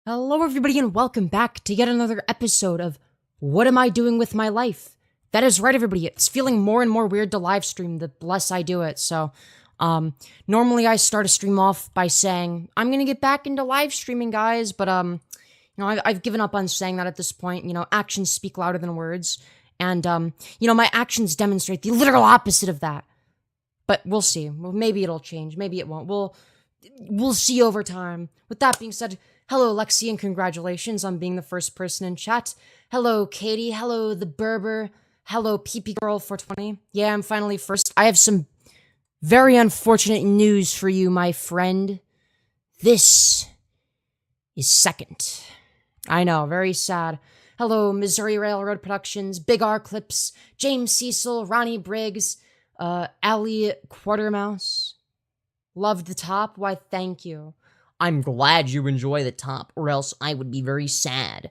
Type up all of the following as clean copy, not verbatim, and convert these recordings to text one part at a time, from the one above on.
Hello, everybody, and welcome back to yet another episode of What Am I Doing with My Life? That is right, everybody. It's feeling more and more weird to live stream the less I do it. So, normally I start a stream off by saying, I'm gonna get back into live streaming, guys, but, I've given up on saying that at this point. Actions speak louder than words. And, my actions demonstrate the literal opposite of that. But we'll see. Well, maybe it'll change. Maybe it won't. We'll see over time. With that being said, hello, Lexi, and congratulations on being the first person in chat. Hello, Katie. Hello, the Berber. Hello, PP Girl 420. Yeah, I'm finally first. I have some very unfortunate news for you, my friend. This is second. I know, very sad. Hello, Missouri Railroad Productions, Big R Clips, James Cecil, Ronnie Briggs, Allie Quartermouse. Loved the top? Why, thank you. I'm glad you enjoy the top, or else I would be very sad.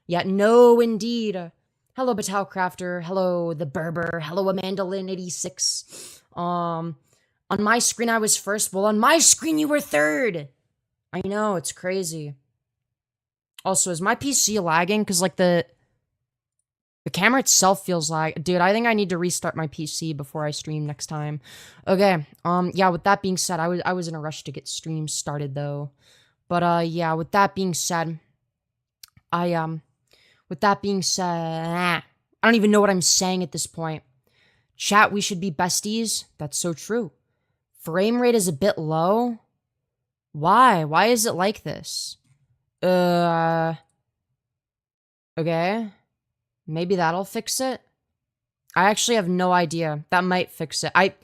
Yeah, no, indeed. Hello, Batal Crafter. Hello, the Berber. Hello, Amanda Lynn 86. On my screen, I was first. Well, on my screen, you were third. I know, it's crazy. Also, is my PC lagging? Because, like, the camera itself feels like... Dude, I think I need to restart my PC before I stream next time. Okay, yeah, with that being said, I was in a rush to get streams started, though. But, yeah, with that being said... I don't even know what I'm saying at this point. Chat, we should be besties? That's so true. Frame rate is a bit low? Why? Why is it like this? Okay. Maybe that'll fix it? I actually have no idea. That might fix it. I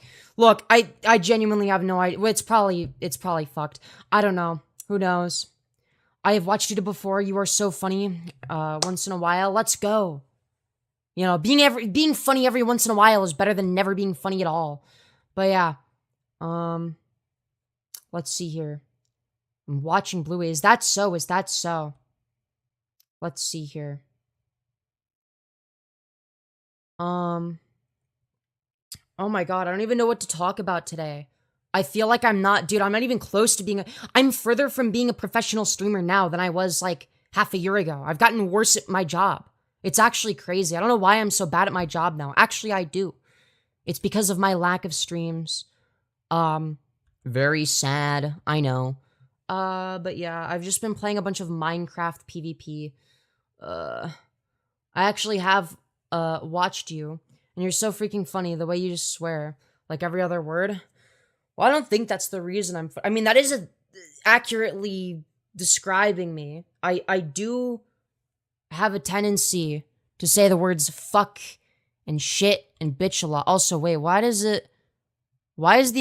genuinely have no idea. Well, it's probably fucked. I don't know. Who knows? I have watched you before. You are so funny. Once in a while. Let's go. Being funny every once in a while is better than never being funny at all. But yeah. Let's see here. I'm watching Bluey. Is that so? Is that so? Let's see here. Oh my god, I don't even know what to talk about today. I feel like I'm not even close to being I'm further from being a professional streamer now than I was, like, half a year ago. I've gotten worse at my job. It's actually crazy. I don't know why I'm so bad at my job now. Actually, I do. It's because of my lack of streams. Very sad, I know. But yeah, I've just been playing a bunch of Minecraft PvP. I actually have, watched you, and you're so freaking funny, the way you just swear, like every other word. Well, I don't think that's the reason I mean, that is accurately describing me. I do have a tendency to say the words fuck and shit and bitch a lot. Also, wait, why is the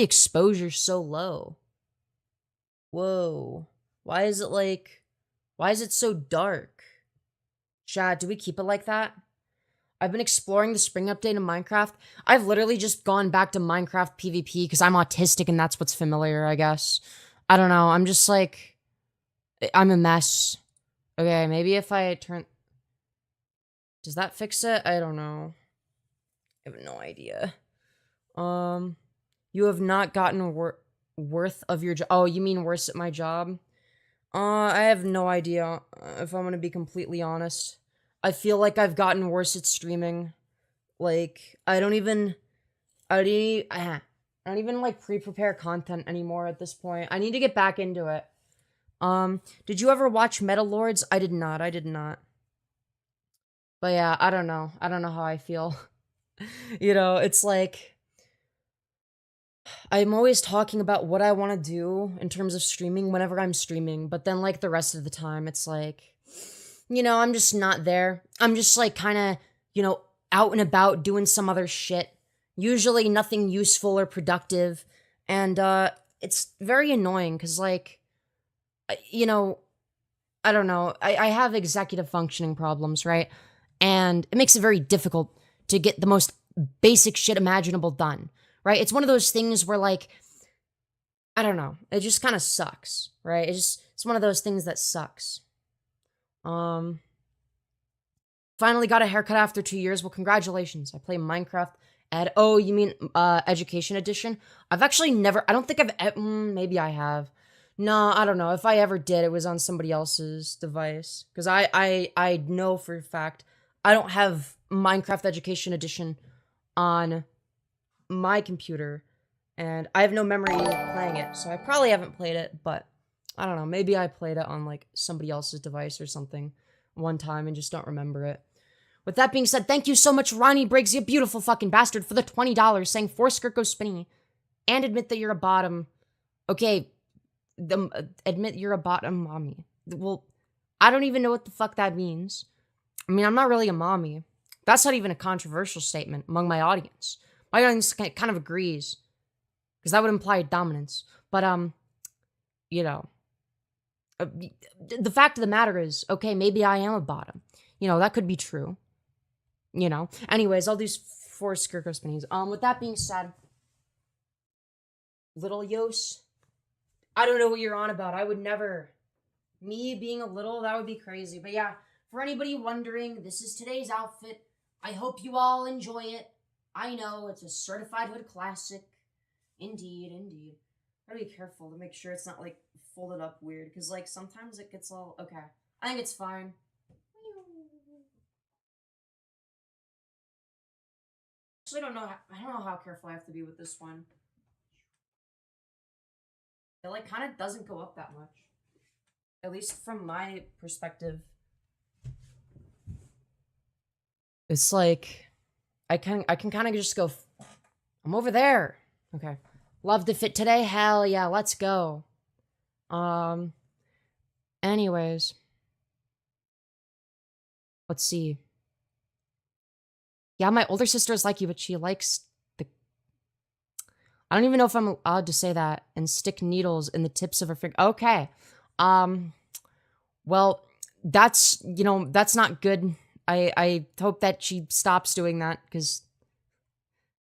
exposure so low? Whoa. Why is it so dark? Chat, do we keep it like that? I've been exploring the spring update in Minecraft. I've literally just gone back to Minecraft PvP because I'm autistic and that's what's familiar, I guess. I don't know. I'm just like... I'm a mess. Okay, maybe if I turn... Does that fix it? I don't know. I have no idea. You have not gotten worth of your job. Oh, you mean worse at my job? I have no idea, if I'm gonna be completely honest. I feel like I've gotten worse at streaming. Like, I don't even, like, pre-prepare content anymore at this point. I need to get back into it. Did you ever watch Metal Lords? I did not. But yeah, I don't know. I don't know how I feel. It's like... I'm always talking about what I want to do in terms of streaming whenever I'm streaming, but then, like, the rest of the time, it's like... I'm just not there. I'm just, like, kind of, out and about doing some other shit. Usually nothing useful or productive. And, it's very annoying, because, like, I don't know. I have executive functioning problems, right? And it makes it very difficult to get the most basic shit imaginable done, right? It's one of those things where, like, I don't know. It just kind of sucks, right? It's one of those things that sucks. Finally got a haircut after 2 years. Well, congratulations. I play Minecraft oh, you mean, Education Edition? I've actually never, I don't think maybe I have. No, I don't know. If I ever did, it was on somebody else's device. Because I know for a fact I don't have Minecraft Education Edition on my computer. And I have no memory of playing it. So I probably haven't played it, but I don't know. Maybe I played it on like somebody else's device or something one time and just don't remember it. With that being said, thank you so much, Ronnie Briggs, you beautiful fucking bastard, for the $20 saying for Skirt Go Spinny and admit that you're a bottom. Okay, admit you're a bottom mommy. Well, I don't even know what the fuck that means. I mean, I'm not really a mommy. That's not even a controversial statement among my audience. My audience kind of agrees, because that would imply dominance. But, you know, the fact of the matter is, okay, maybe I am a bottom. You know, that could be true. You know? Anyways, I'll do 4 Skirt Go Spinnies. With that being said, Little Yos, I don't know what you're on about. I would never. Me being a little, that would be crazy. But yeah, for anybody wondering, this is today's outfit. I hope you all enjoy it. I know, it's a certified hood classic. Indeed, indeed. Gotta be careful to make sure it's not, like, folded up weird. Because, like, sometimes it gets all... Okay. I think it's fine. Actually, I don't know how careful I have to be with this one. It, like, kind of doesn't go up that much. At least from my perspective. It's like, I can kind of just go, I'm over there. Okay. Love to fit today? Hell yeah, let's go. Anyways. Let's see. Yeah, my older sister is like you, but she likes the... I don't even know if I'm allowed to say that. And stick needles in the tips of her finger. Okay. Well, that's, you know, that's not good. I hope that she stops doing that, because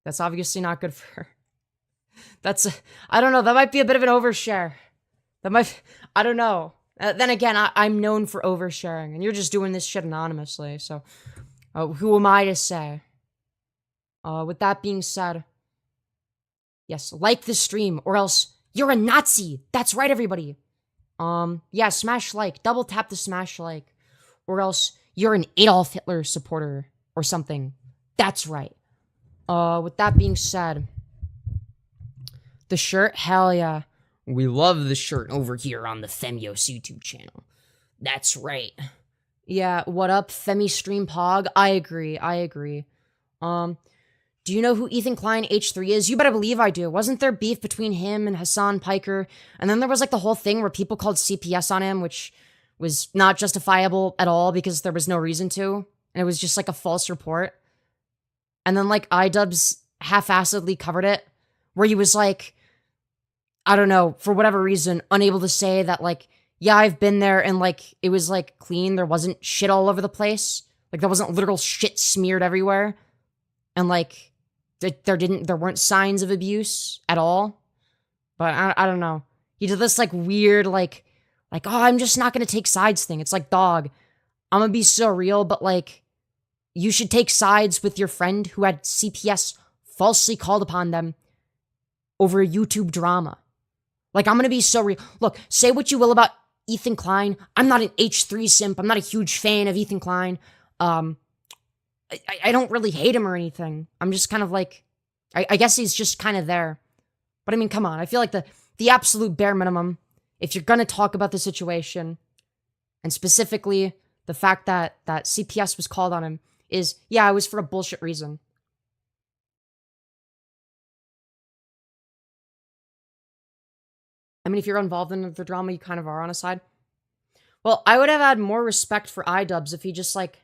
that's obviously not good for her. I don't know, that might be a bit of an overshare. I don't know. Then again, I'm known for oversharing, and you're just doing this shit anonymously, so who am I to say? With that being said, yes, like the stream, or else you're a Nazi. That's right, everybody. Yeah, smash like, double tap the smash like, or else you're an Adolf Hitler supporter or something. That's right. With that being said, the shirt, hell yeah. We love the shirt over here on the Femyoz YouTube channel. That's right. Yeah, what up, Femi Stream Pog? I agree. Do you know who Ethan Klein H3 is? You better believe I do. Wasn't there beef between him and Hassan Piker? And then there was like the whole thing where people called CPS on him, which was not justifiable at all because there was no reason to. And it was just like a false report. And then like iDubbbz half-assedly covered it, where he was like, I don't know, for whatever reason, unable to say that like, yeah, I've been there and like, it was like clean. There wasn't shit all over the place. Like there wasn't literal shit smeared everywhere. And like, there weren't signs of abuse at all. But I don't know. He did this like weird, like, oh, I'm just not gonna take sides thing. It's like, dog, I'm gonna be so real, but like, you should take sides with your friend who had CPS falsely called upon them over a YouTube drama. Like, I'm gonna be so real. Look, say what you will about Ethan Klein. I'm not an H3 simp. I'm not a huge fan of Ethan Klein. I don't really hate him or anything. I'm just kind of like, I guess he's just kind of there. But I mean, come on. I feel like the absolute bare minimum, if you're gonna talk about the situation, and specifically the fact that CPS was called on him, is, yeah, it was for a bullshit reason. I mean, if you're involved in the drama, you kind of are on a side. Well, I would have had more respect for iDubbbz if he just, like,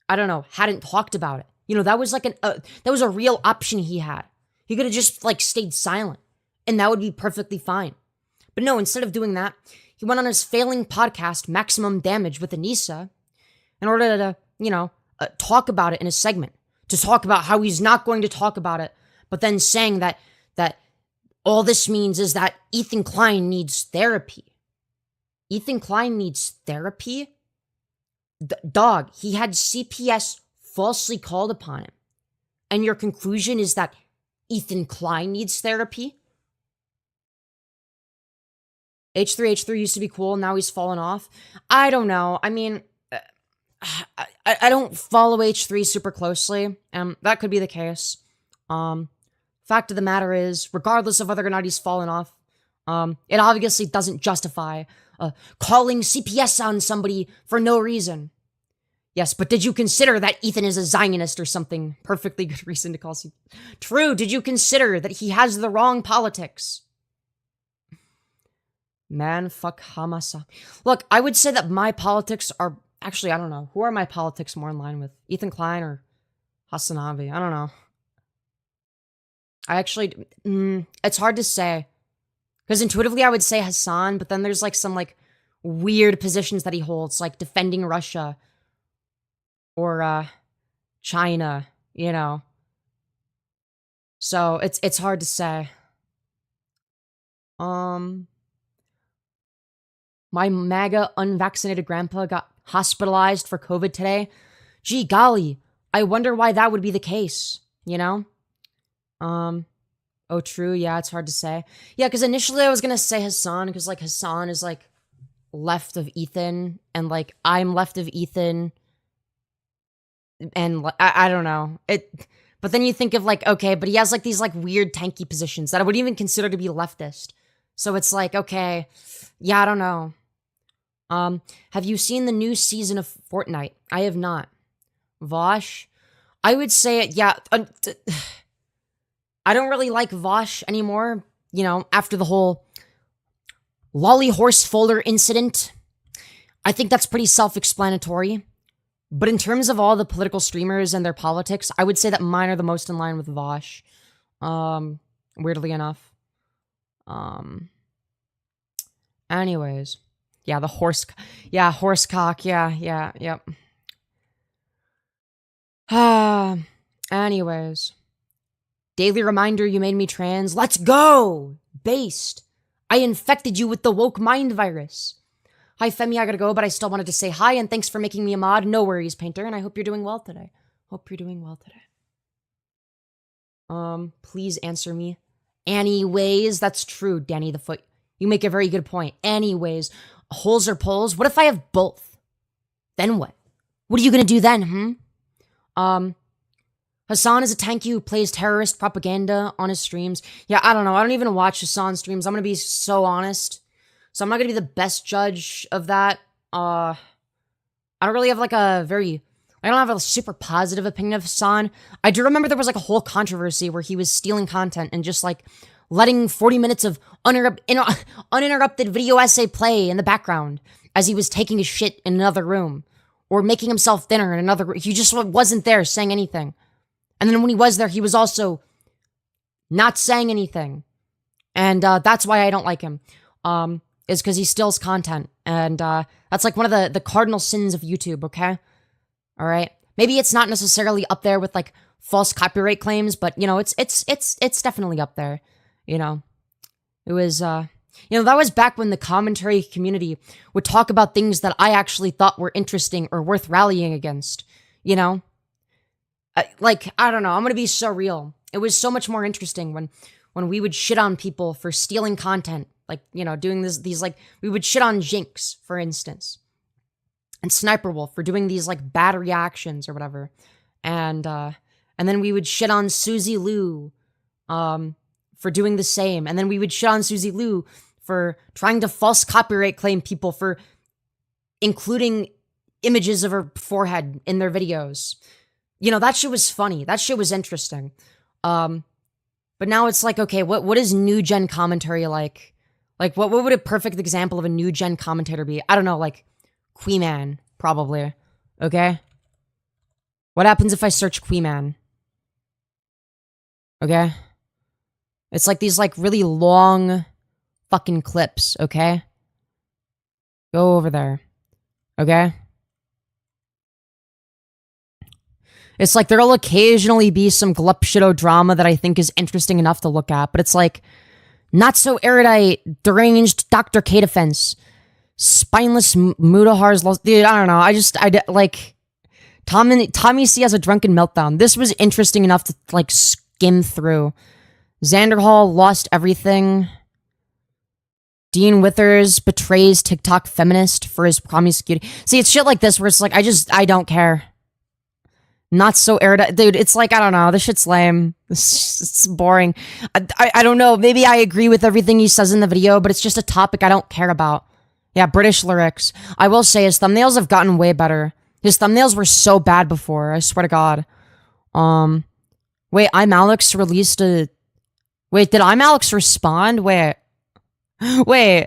I don't know, hadn't talked about it. You know, that was like that was a real option he had. He could have just, like, stayed silent, and that would be perfectly fine. But no, instead of doing that, he went on his failing podcast, Maximum Damage with Anissa, in order to, you know, talk about it in a segment. To talk about how he's not going to talk about it, but then saying that all this means is that Ethan Klein needs therapy. Ethan Klein needs therapy? Dog, he had CPS falsely called upon him. And your conclusion is that Ethan Klein needs therapy? H3 used to be cool, now he's fallen off. I don't know. I mean, I don't follow H3 super closely. That could be the case. Fact of the matter is, regardless of whether or not he's fallen off, it obviously doesn't justify calling CPS on somebody for no reason. Yes, but did you consider that Ethan is a Zionist or something? Perfectly good reason to call CPS. True, did you consider that he has the wrong politics? Man, fuck Hamas. Look, I would say that my politics are... Actually, I don't know. Who are my politics more in line with? Ethan Klein or Hassanavi? I don't know. I actually... it's hard to say. Because intuitively I would say Hassan, but then there's like some like weird positions that he holds, like defending Russia. Or China, you know. So it's hard to say. My MAGA unvaccinated grandpa got hospitalized for COVID today. Gee golly, I wonder why that would be the case, you know? Oh, true, yeah, it's hard to say. Yeah, because initially I was gonna say Hassan, because, like, Hassan is, like, left of Ethan, and, like, I'm left of Ethan, and, I don't know. But then you think of, like, okay, but he has, like, these, like, weird tanky positions that I would even consider to be leftist. So it's like, okay, yeah, I don't know. Have you seen the new season of Fortnite? I have not. Vosh? I would say it, yeah. I don't really like Vosh anymore, you know, after the whole Lolly Horse Folder incident. I think that's pretty self-explanatory. But in terms of all the political streamers and their politics, I would say that mine are the most in line with Vosh. Weirdly enough. Anyways. Yeah, the horse... Yeah, horsecock. Yeah, yep. Anyways. Daily reminder you made me trans. Let's go! Based. I infected you with the woke mind virus. Hi, Femi, I gotta go, but I still wanted to say hi, and thanks for making me a mod. No worries, Painter, and I hope you're doing well today. Please answer me. Anyways, that's true, Danny the Foot. You make a very good point. Anyways, holes or poles? What if I have both? Then what? What are you gonna do then, Hassan is a tanky who plays terrorist propaganda on his streams. Yeah, I don't know. I don't even watch Hassan's streams. I'm gonna be so honest. So I'm not gonna be the best judge of that. I don't really have like I don't have a super positive opinion of Hassan. I do remember there was like a whole controversy where he was stealing content and just like letting 40 minutes of uninterrupted video essay play in the background as he was taking a shit in another room or making himself dinner in another room. He just wasn't there saying anything. And then when he was there, he was also not saying anything. And that's why I don't like him. Is because he steals content. And that's like one of the cardinal sins of YouTube, okay? All right? Maybe it's not necessarily up there with like false copyright claims, but you know, it's definitely up there. You know, it was, you know, that was back when the commentary community would talk about things that I actually thought were interesting or worth rallying against, you know? Like, I don't know, I'm gonna be so real. It was so much more interesting when we would shit on people for stealing content. Like, you know, doing these like, we would shit on Jinx, for instance. And Sniper Wolf for doing these like bad reactions or whatever. And then we would shit on Suzy Lou, for doing the same. And then we would shit on Suzy Lou for trying to false copyright claim people for including images of her forehead in their videos. You know, that shit was funny. That shit was interesting. But now it's like, okay, what is new gen commentary like? Like, what would a perfect example of a new gen commentator be? I don't know, like, Queeman, probably. Okay? What happens if I search Queeman? Okay? It's like these, like, really long fucking clips, okay? Go over there. Okay? It's like there'll occasionally be some glupshido drama that I think is interesting enough to look at, but it's like, not so erudite, deranged Dr. K defense, spineless Mudahar's lost. Dude, I don't know. Like, Tommy C has a drunken meltdown. This was interesting enough to, like, skim through. Xanderhall lost everything. Dean Withers betrays TikTok feminist for his promiscuity. See, it's shit like this where it's like, I don't care. Not so erudite. Dude, it's like, I don't know. This shit's lame. It's boring. I don't know. Maybe I agree with everything he says in the video, but it's just a topic I don't care about. Yeah, British lyrics. I will say his thumbnails have gotten way better. His thumbnails were so bad before. I swear to God. Wait, I'm Alex released a... Wait, did I'm Alex respond? Wait. Wait.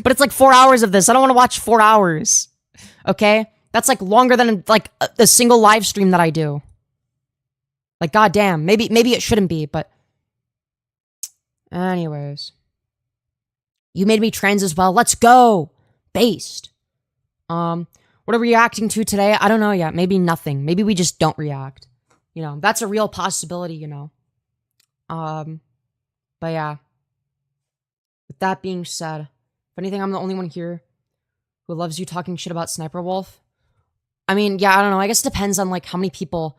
But it's like 4 hours of this. I don't want to watch 4 hours. Okay? That's like longer than like a single live stream that I do. Like, goddamn. Maybe it shouldn't be, but... Anyways. You made me trans as well. Let's go! Based. What are we reacting to today? I don't know yet. Maybe nothing. Maybe we just don't react. You know, that's a real possibility, you know. But yeah. With that being said, if anything, I'm the only one here who loves you talking shit about Sniper Wolf. I mean, yeah, I don't know. I guess it depends on, like, how many people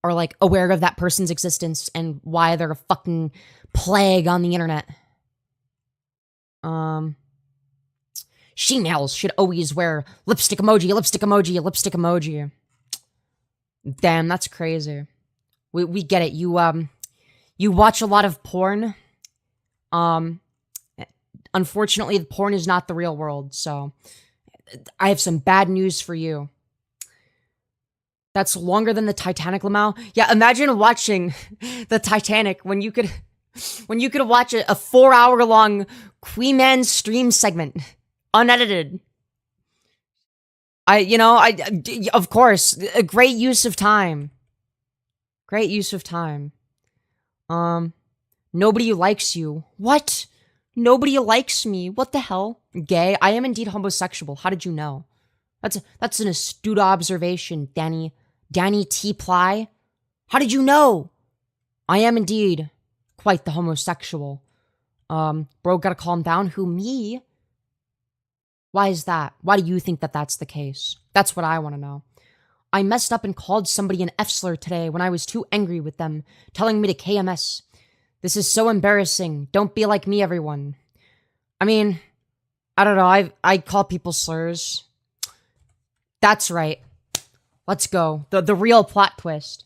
are, like, aware of that person's existence and why they're a fucking plague on the internet. She-males should always wear lipstick emoji, lipstick emoji, lipstick emoji. Damn, that's crazy. We get it. You watch a lot of porn. Unfortunately, the porn is not the real world, so I have some bad news for you. That's longer than the Titanic, Lamau. Yeah, imagine watching the Titanic when you could watch a 4-hour-long Queen Man stream segment, unedited. Of course, a great use of time. Great use of time. Nobody likes you. What? Nobody likes me. What the hell? Gay? I am indeed homosexual. How did you know? That's an astute observation, Danny. Danny T. Ply. How did you know? I am indeed quite the homosexual. Bro, gotta calm down. Who, me? Why is that? Why do you think that that's the case? That's what I want to know. I messed up and called somebody an F-slur today when I was too angry with them, telling me to KMS. This is so embarrassing. Don't be like me, everyone. I mean, I don't know. I call people slurs. That's right. Let's go. The real plot twist.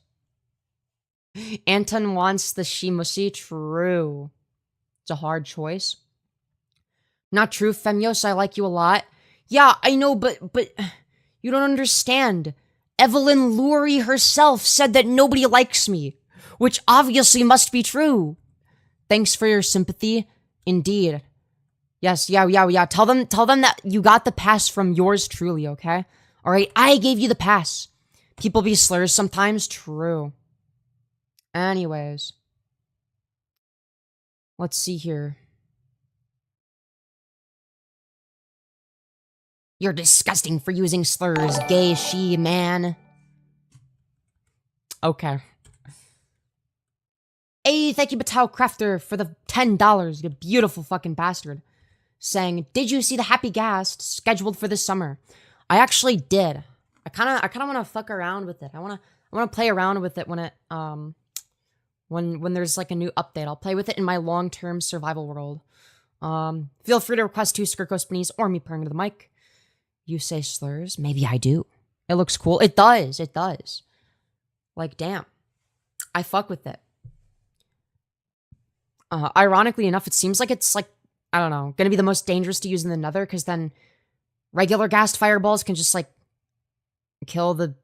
Anton wants the Shimusi. True. It's a hard choice. Not true, Femyoz. I like you a lot. Yeah, I know, but you don't understand. Evelyn Lurie herself said that nobody likes me, which obviously must be true. Thanks for your sympathy. Indeed. Yes, yeah. Tell them that you got the pass from yours truly, okay? All right, I gave you the pass. People be slurs sometimes. True. Anyways. Let's see here. You're disgusting for using slurs, gay she man. Okay. Hey, thank you, Batal Crafter, for the $10. You beautiful fucking bastard. Saying, did you see the Happy Gas scheduled for this summer? I actually did. I kind of want to fuck around with it. I want to play around with it when it when there's like a new update. I'll play with it in my long-term survival world. Feel free to request 2 Skirt Go Spinnies or me purring to the mic. You say slurs? Maybe I do. It looks cool. It does. It does. Like, damn. I fuck with it. Ironically enough, it seems like it's like, I don't know, gonna be the most dangerous to use in the nether, because then regular gassed fireballs can just like kill the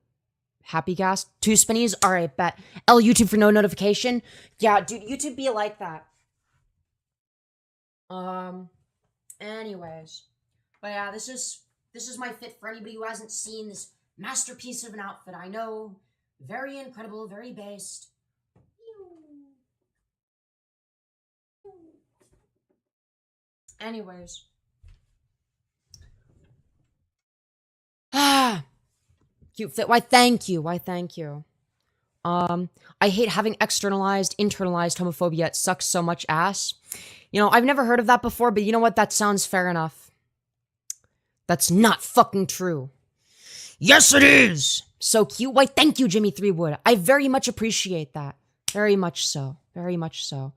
happy gas. 2 spinnies? Alright, bet. L YouTube for no notification. Yeah, dude, YouTube be like that. Anyways. But yeah, this is my fit for anybody who hasn't seen this masterpiece of an outfit. I know, very incredible, very based. Anyways. Cute fit. Why, thank you. Why, thank you. I hate having internalized homophobia. It sucks so much ass. You know, I've never heard of that before, but you know what? That sounds fair enough. That's not fucking true. Yes, it is! So cute. Why, thank you, Jimmy Threewood. I very much appreciate that. Very much so. Very much so.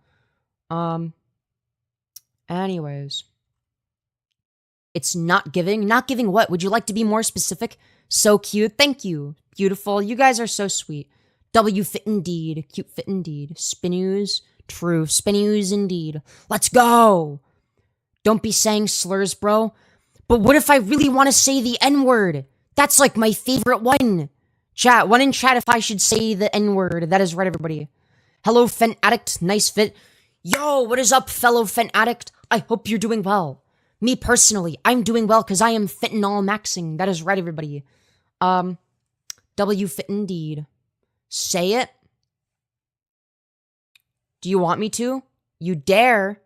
Anyways. It's not giving. Not giving what? Would you like to be more specific? So cute. Thank you. Beautiful. You guys are so sweet. W fit indeed. Cute fit indeed. Spinyoz. True. Spinyoz indeed. Let's go. Don't be saying slurs, bro. But what if I really want to say the N-word? That's like my favorite one. Chat. One in chat if I should say the N-word. That is right, everybody. Hello, Fent Addict. Nice fit. Yo, what is up, fellow Fent Addict? I hope you're doing well. Me personally, I'm doing well because I am fentanyl maxing. That is right, everybody. W fit indeed. Say it. Do you want me to? You dare?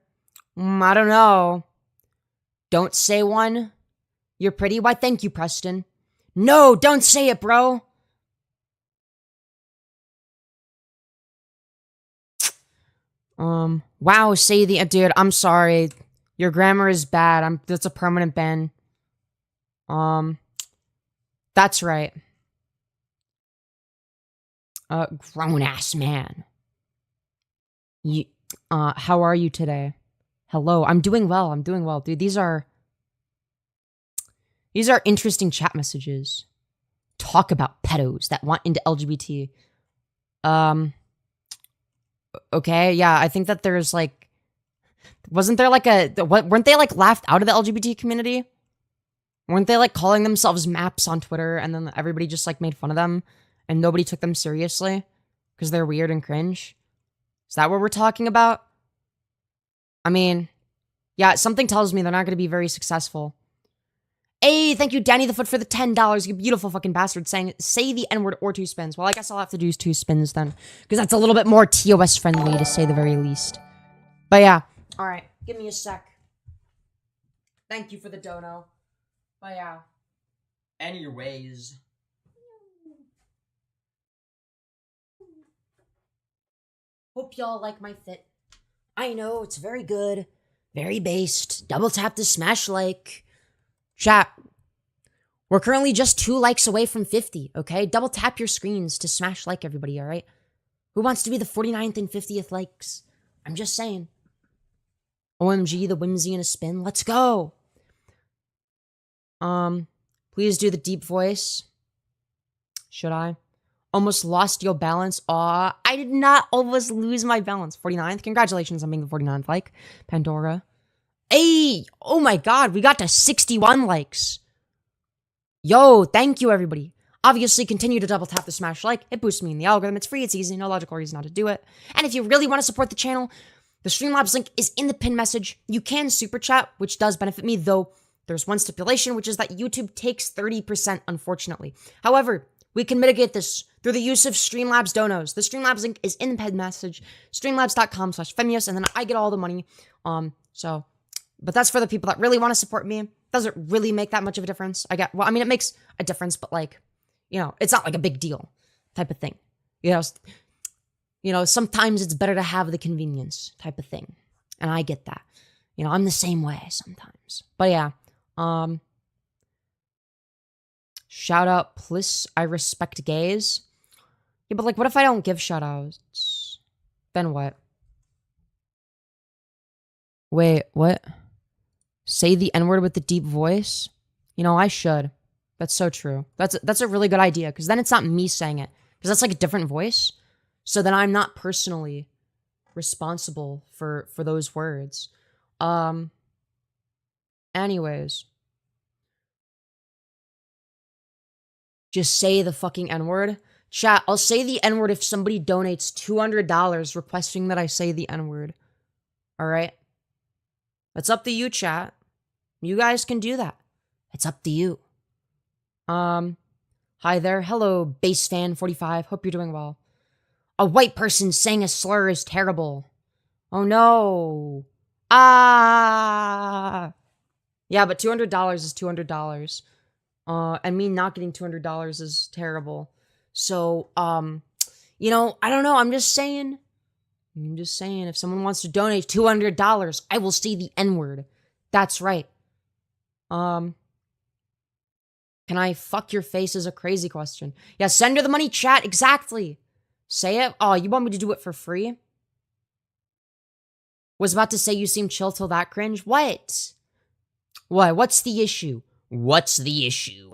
I don't know. Don't say one. You're pretty. Why, thank you, Preston. No, don't say it, bro. Wow, say the dude, I'm sorry. Your grammar is bad. That's a permanent ban. That's right. Grown-ass man. You, how are you today? Hello, I'm doing well, dude. These are interesting chat messages. Talk about pedos that want into LGBT. Okay, yeah, I think that there's like, wasn't there like weren't they like laughed out of the LGBT community? Weren't they like calling themselves maps on Twitter and then everybody just like made fun of them and nobody took them seriously because they're weird and cringe? Is that what we're talking about? I mean, yeah, something tells me they're not going to be very successful. Hey, thank you, Danny the Foot, for the $10. You beautiful fucking bastard, saying, say the N-word or 2 spins. Well, I guess I'll have to do 2 spins then, because that's a little bit more TOS friendly, to say the very least. But yeah. All right, give me a sec. Thank you for the dono. But yeah. Anyways. Hope y'all like my fit. I know, it's very good. Very based. Double tap to smash like. Chat, we're currently just 2 likes away from 50, okay? Double tap your screens to smash like everybody, all right? Who wants to be the 49th and 50th likes? I'm just saying. OMG, the whimsy in a spin. Let's go. Please do the deep voice. Should I? Almost lost your balance. Aw, I did not almost lose my balance. 49th. Congratulations on being the 49th like. Pandora. Hey, oh my god, we got to 61 likes. Yo, thank you, everybody. Obviously, continue to double tap the smash like. It boosts me in the algorithm. It's free, it's easy, no logical reason not to do it. And if you really want to support the channel, the Streamlabs link is in the pinned message. You can super chat, which does benefit me, though there's one stipulation, which is that YouTube takes 30%, unfortunately. However, we can mitigate this through the use of Streamlabs donos. The Streamlabs link is in the pinned message, streamlabs.com/Femyoz, and then I get all the money. But that's for the people that really want to support me. Doesn't really make that much of a difference. Well, I mean, it makes a difference, but like, you know, it's not like a big deal type of thing. You know, sometimes it's better to have the convenience type of thing. And I get that. You know, I'm the same way sometimes. But yeah, shout out, please. I respect gays. Yeah, but like, what if I don't give shout outs? Then what? Wait, what? Say the N-word with the deep voice? You know, I should. That's so true. That's a really good idea, because then it's not me saying it. Because that's like a different voice. So then I'm not personally responsible for those words. Anyways. Just say the fucking N-word. Chat, I'll say the N-word if somebody donates $200 requesting that I say the N-word. Alright? That's up to you, chat. You guys can do that. It's up to you. Hi there. Hello, BaseFan45. Hope you're doing well. A white person saying a slur is terrible. Oh no. Ah. Yeah, but $200 is $200. And me not getting $200 is terrible. So, you know, I don't know. I'm just saying, if someone wants to donate $200, I will say the N-word. That's right. Can I fuck your face is a crazy question. Yeah, send her the money, chat. Exactly. Say it. Oh, you want me to do it for free? Was about to say you seem chill till that cringe. What? Why? What's the issue? What's the issue?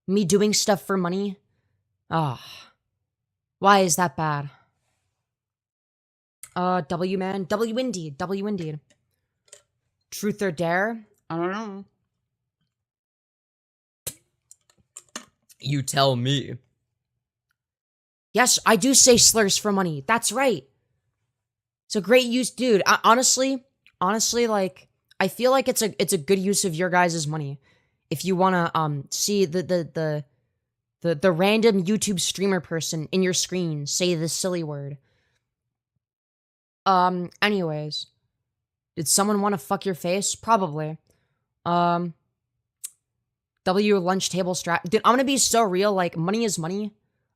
Me doing stuff for money? Ah. Why is that bad? W man. W indeed. W indeed. Truth or dare? I don't know. You tell me. Yes, I do say slurs for money. That's right. It's a great use, dude. Honestly, like, I feel like it's a good use of your guys' money. If you wanna see the random YouTube streamer person in your screen say this silly word. Anyways. Did someone want to fuck your face? Probably. W lunch table strap. Dude, I'm gonna be so real, like, money is money.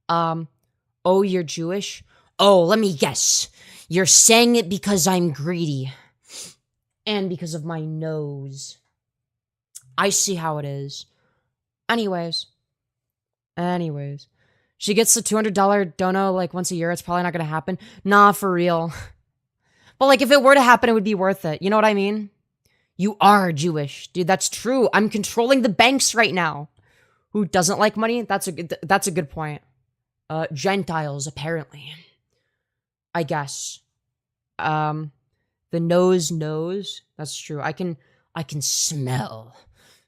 Oh, you're Jewish? Oh, let me guess. You're saying it because I'm greedy. And because of my nose. I see how it is. Anyways. She gets the $200 dono, like, once a year. It's probably not gonna happen. Nah, for real. But, like, if it were to happen, it would be worth it. You know what I mean? You are Jewish. Dude, that's true. I'm controlling the banks right now. Who doesn't like money? That's a good point. Gentiles, apparently. I guess. The nose knows. That's true. I can smell.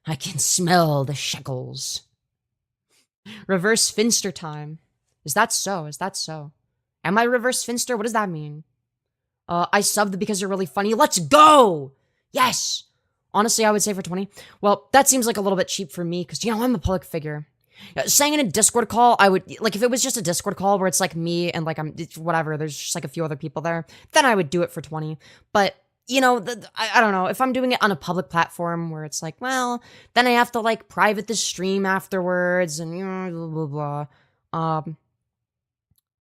I can smell the shekels. Reverse Finster time. Is that so? Am I reverse Finster? What does that mean? I subbed because you're really funny. Let's go! Yes! Honestly, I would say for 20. Well, that seems like a little bit cheap for me, because, you know, I'm a public figure. Saying in a Discord call, I would, like, if it was just a Discord call where it's, like, me and, like, whatever, there's just, like, a few other people there, then I would do it for 20. But, you know, I don't know, if I'm doing it on a public platform where it's like, well, then I have to, like, private the stream afterwards, and, you know, blah, blah, blah.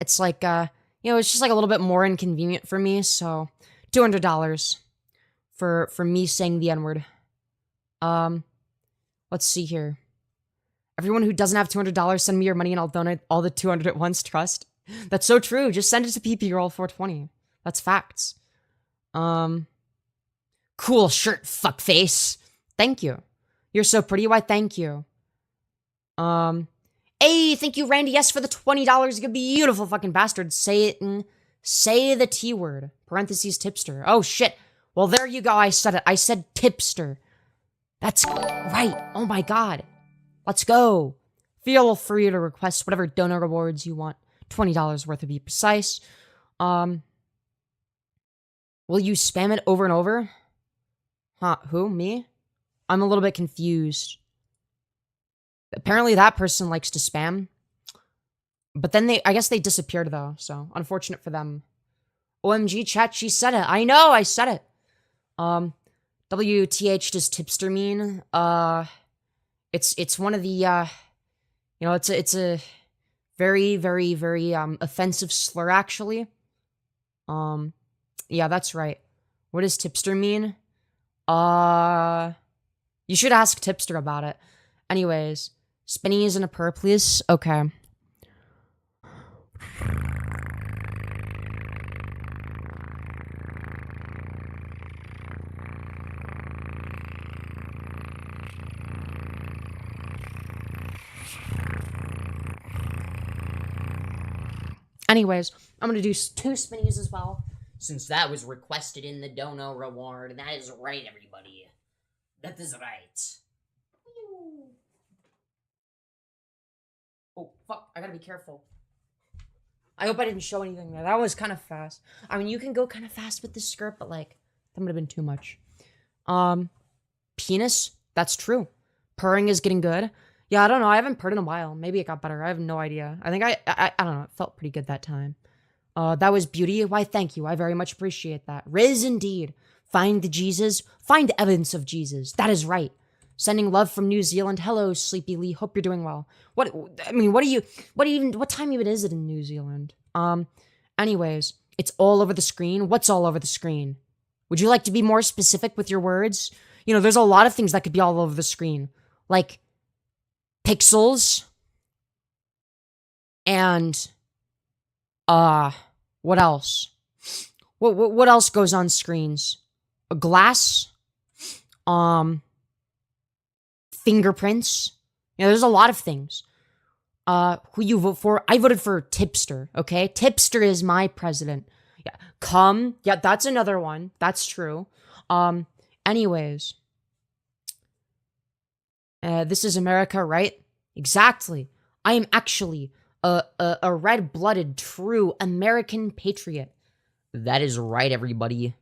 It's like, you know, it's just, like, a little bit more inconvenient for me, so $200 for me saying the N-word. Let's see here. Everyone who doesn't have $200, send me your money and I'll donate all the 200 at once. Trust. That's so true. Just send it to PP Girl 420. That's facts. Cool shirt, fuckface. Thank you. You're so pretty. Why, thank you. Hey, thank you, Randy. Yes, for the $20. You beautiful fucking bastard. Say it and say the T word. Parentheses tipster. Oh, shit. Well, there you go. I said it. I said tipster. That's right. Oh my god. Let's go. Feel free to request whatever donor rewards you want. $20 worth to be precise. Will you spam it over and over? Huh, who? Me? I'm a little bit confused. Apparently that person likes to spam. But then I guess they disappeared though, so unfortunate for them. OMG chat, she said it. I know, I said it. WTH does tipster mean? It's one of the, you know, it's a very, very, very, offensive slur, actually. Yeah, that's right. What does tipster mean? You should ask tipster about it. Anyways, Spinny is in a purr, please? Okay. Anyways, I'm gonna do 2 spinnies as well, since that was requested in the dono reward. That is right, everybody. That is right. Oh, fuck, I gotta be careful. I hope I didn't show anything there. That was kind of fast. I mean, you can go kind of fast with this skirt, but, like, that would have been too much. Penis? That's true. Purring is getting good. Yeah, I don't know. I haven't purred in a while. Maybe it got better. I have no idea. I think I don't know. It felt pretty good that time. That was beauty. Why, thank you. I very much appreciate that. Riz indeed. Find the Jesus. Find evidence of Jesus. That is right. Sending love from New Zealand. Hello, Sleepy Lee. Hope you're doing well. What time even is it in New Zealand? Anyways, it's all over the screen. What's all over the screen? Would you like to be more specific with your words? You know, there's a lot of things that could be all over the screen. Like, pixels. And, what else? What else goes on screens? A glass? fingerprints. You know, there's a lot of things. Who you vote for? I voted for Tipster, okay? Tipster is my president. Yeah, come. Yeah, that's another one. That's true. Anyways. This is America, right? Exactly. I am actually a red-blooded, true American patriot. That is right, everybody.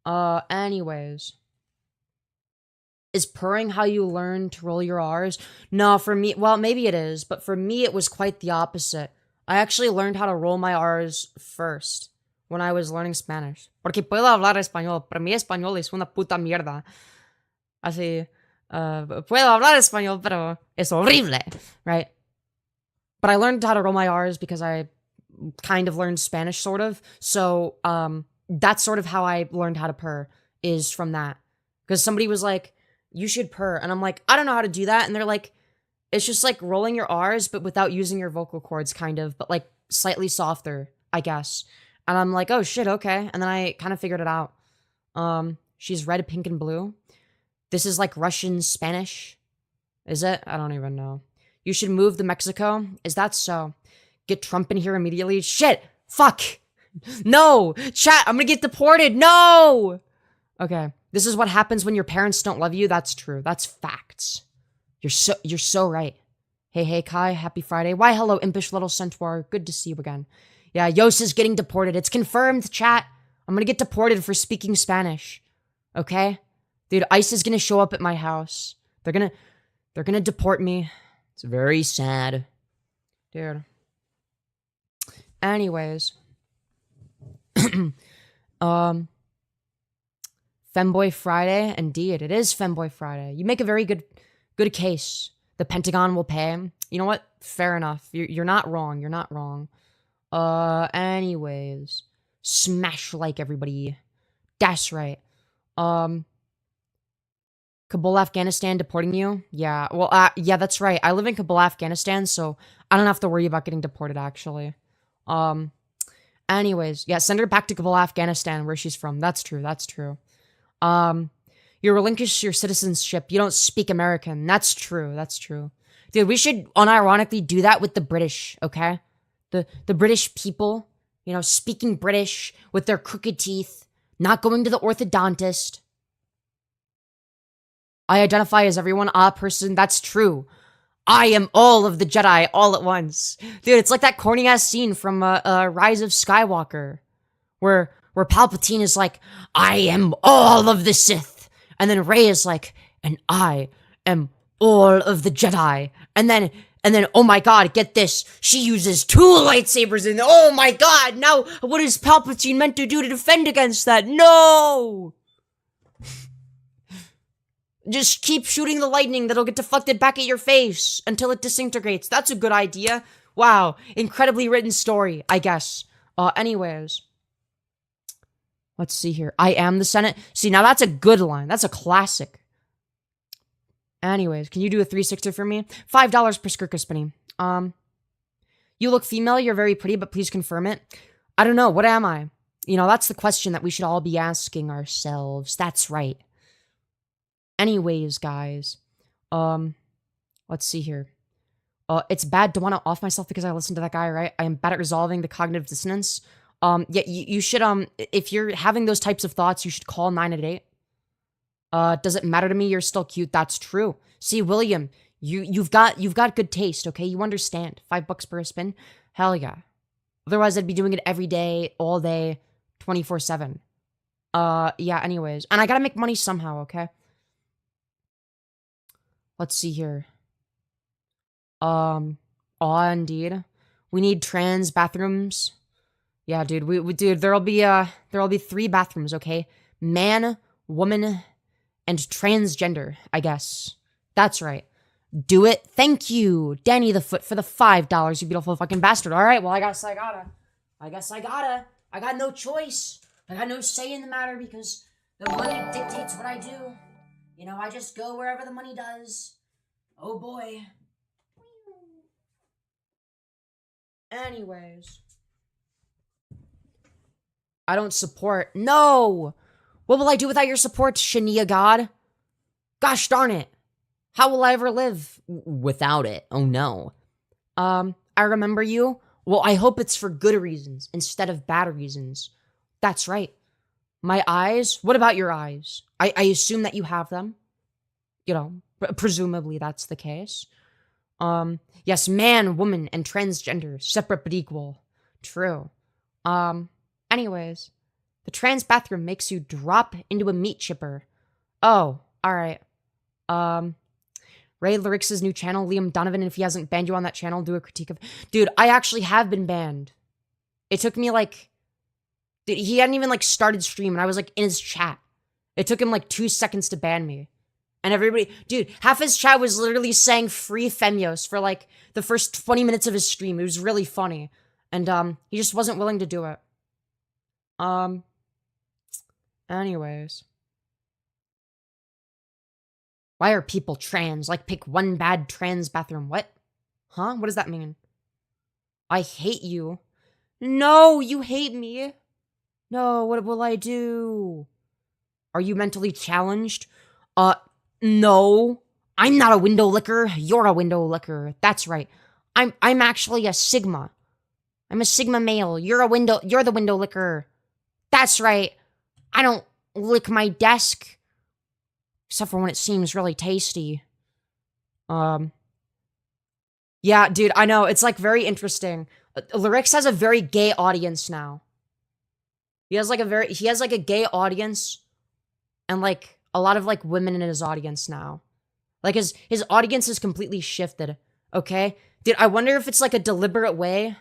Anyways. Is purring how you learn to roll your R's? No, for me, well, maybe it is, but for me, it was quite the opposite. I actually learned how to roll my R's first when I was learning Spanish. Porque puedo hablar español. Para mí español es una puta mierda. Así, puedo hablar español, pero es horrible, right? But I learned how to roll my R's because I kind of learned Spanish, sort of. So, that's sort of how I learned how to purr, is from that. Because somebody was like, you should purr. And I'm like, I don't know how to do that. And they're like, it's just like rolling your R's, but without using your vocal cords, kind of, but like slightly softer, I guess. And I'm like, oh shit, okay. And then I kind of figured it out. She's red, pink, and blue. This is like Russian Spanish. Is it? I don't even know. You should move to Mexico. Is that so? Get Trump in here immediately. Shit! Fuck! No! Chat, I'm gonna get deported! No! Okay. This is what happens when your parents don't love you. That's true. That's facts. You're so right. Hey, Kai. Happy Friday. Why, hello, impish little centaur. Good to see you again. Yeah, Yos is getting deported. It's confirmed, chat. I'm gonna get deported for speaking Spanish. Okay? Dude, ICE is gonna show up at my house. They're gonna deport me. It's very sad. Dude. Anyways. Femboy Friday. Indeed, it is Femboy Friday. You make a very good case. The Pentagon will pay. You know what? Fair enough. You're not wrong. You're not wrong. Anyways. Smash like, everybody. That's right. Kabul, Afghanistan deporting you? Yeah, well, yeah, that's right. I live in Kabul, Afghanistan, so I don't have to worry about getting deported, actually. Anyways, yeah, send her back to Kabul, Afghanistan, where she's from. That's true, that's true. You relinquish your citizenship. You don't speak American. That's true, that's true. Dude, we should unironically do that with the British, okay? The British people, you know, speaking British with their crooked teeth, not going to the orthodontist. I identify as everyone, person. That's true. I am all of the Jedi all at once. Dude, it's like that corny-ass scene from Rise of Skywalker. Where Palpatine is like, I am all of the Sith. And then Rey is like, and I am all of the Jedi. And then, oh my god, get this. She uses 2 lightsabers and oh my god, now what is Palpatine meant to do to defend against that? No! Just keep shooting the lightning that'll get deflected back at your face until it disintegrates. That's a good idea. Wow. Incredibly written story, I guess. Anyways. Let's see here. I am the Senate. See, now that's a good line. That's a classic. Anyways, can you do a 360 for me? $5 per Skirt Go Spinny. You look female. You're very pretty, but please confirm it. I don't know. What am I? You know, that's the question that we should all be asking ourselves. That's right. Anyways, guys, let's see here. It's bad to want to off myself because I listened to that guy, right? I am bad at resolving the cognitive dissonance. Yeah, you should, if you're having those types of thoughts, you should call 988. Does it matter to me? You're still cute. That's true. See, William, you've got good taste, okay? You understand. $5 per spin? Hell yeah. Otherwise, I'd be doing it every day, all day, 24/7. Yeah, anyways. And I gotta make money somehow, okay? Let's see here. Indeed. We need trans bathrooms. Yeah, dude, dude, there'll be 3 bathrooms, okay? Man, woman, and transgender, I guess. That's right. Do it. Thank you, Danny the Foot, for the $5, you beautiful fucking bastard. All right, well, I guess I gotta. I got no choice. I got no say in the matter because the money dictates what I do. You know, I just go wherever the money does. Oh boy. Anyways. I don't support. No! What will I do without your support, Shania God? Gosh darn it. How will I ever live without it? Oh no. I remember you. Well, I hope it's for good reasons instead of bad reasons. That's right. My eyes? What about your eyes? I assume that you have them. You know, presumably that's the case. Yes, man, woman, and transgender, separate but equal. True. Anyways, the trans bathroom makes you drop into a meat chipper. Oh, alright. Ray Lyric's new channel, Liam Donovan, if he hasn't banned you on that channel, do a critique of... Dude, I actually have been banned. It took me, like... Dude, he hadn't even, like, started stream, and I was, like, in his chat. It took him, like, 2 seconds to ban me. And everybody... Dude, half his chat was literally saying free Femyoz for, like, the first 20 minutes of his stream. It was really funny. And, he just wasn't willing to do it. Anyways... Why are people trans? Like, pick one bad trans bathroom. What? Huh? What does that mean? I hate you. No, you hate me. No, what will I do? Are you mentally challenged? No. I'm not a window licker. You're a window licker. That's right. I'm actually a Sigma. I'm a Sigma male. You're the window licker. That's right. I don't lick my desk. Except for when it seems really tasty. Yeah, dude, I know. It's, like, very interesting. Lyrix has a very gay audience now. He has, like, a gay audience. And, like, a lot of, like, women in his audience now. Like, his audience is completely shifted. Okay? Dude, I wonder if it's, like, a deliberate way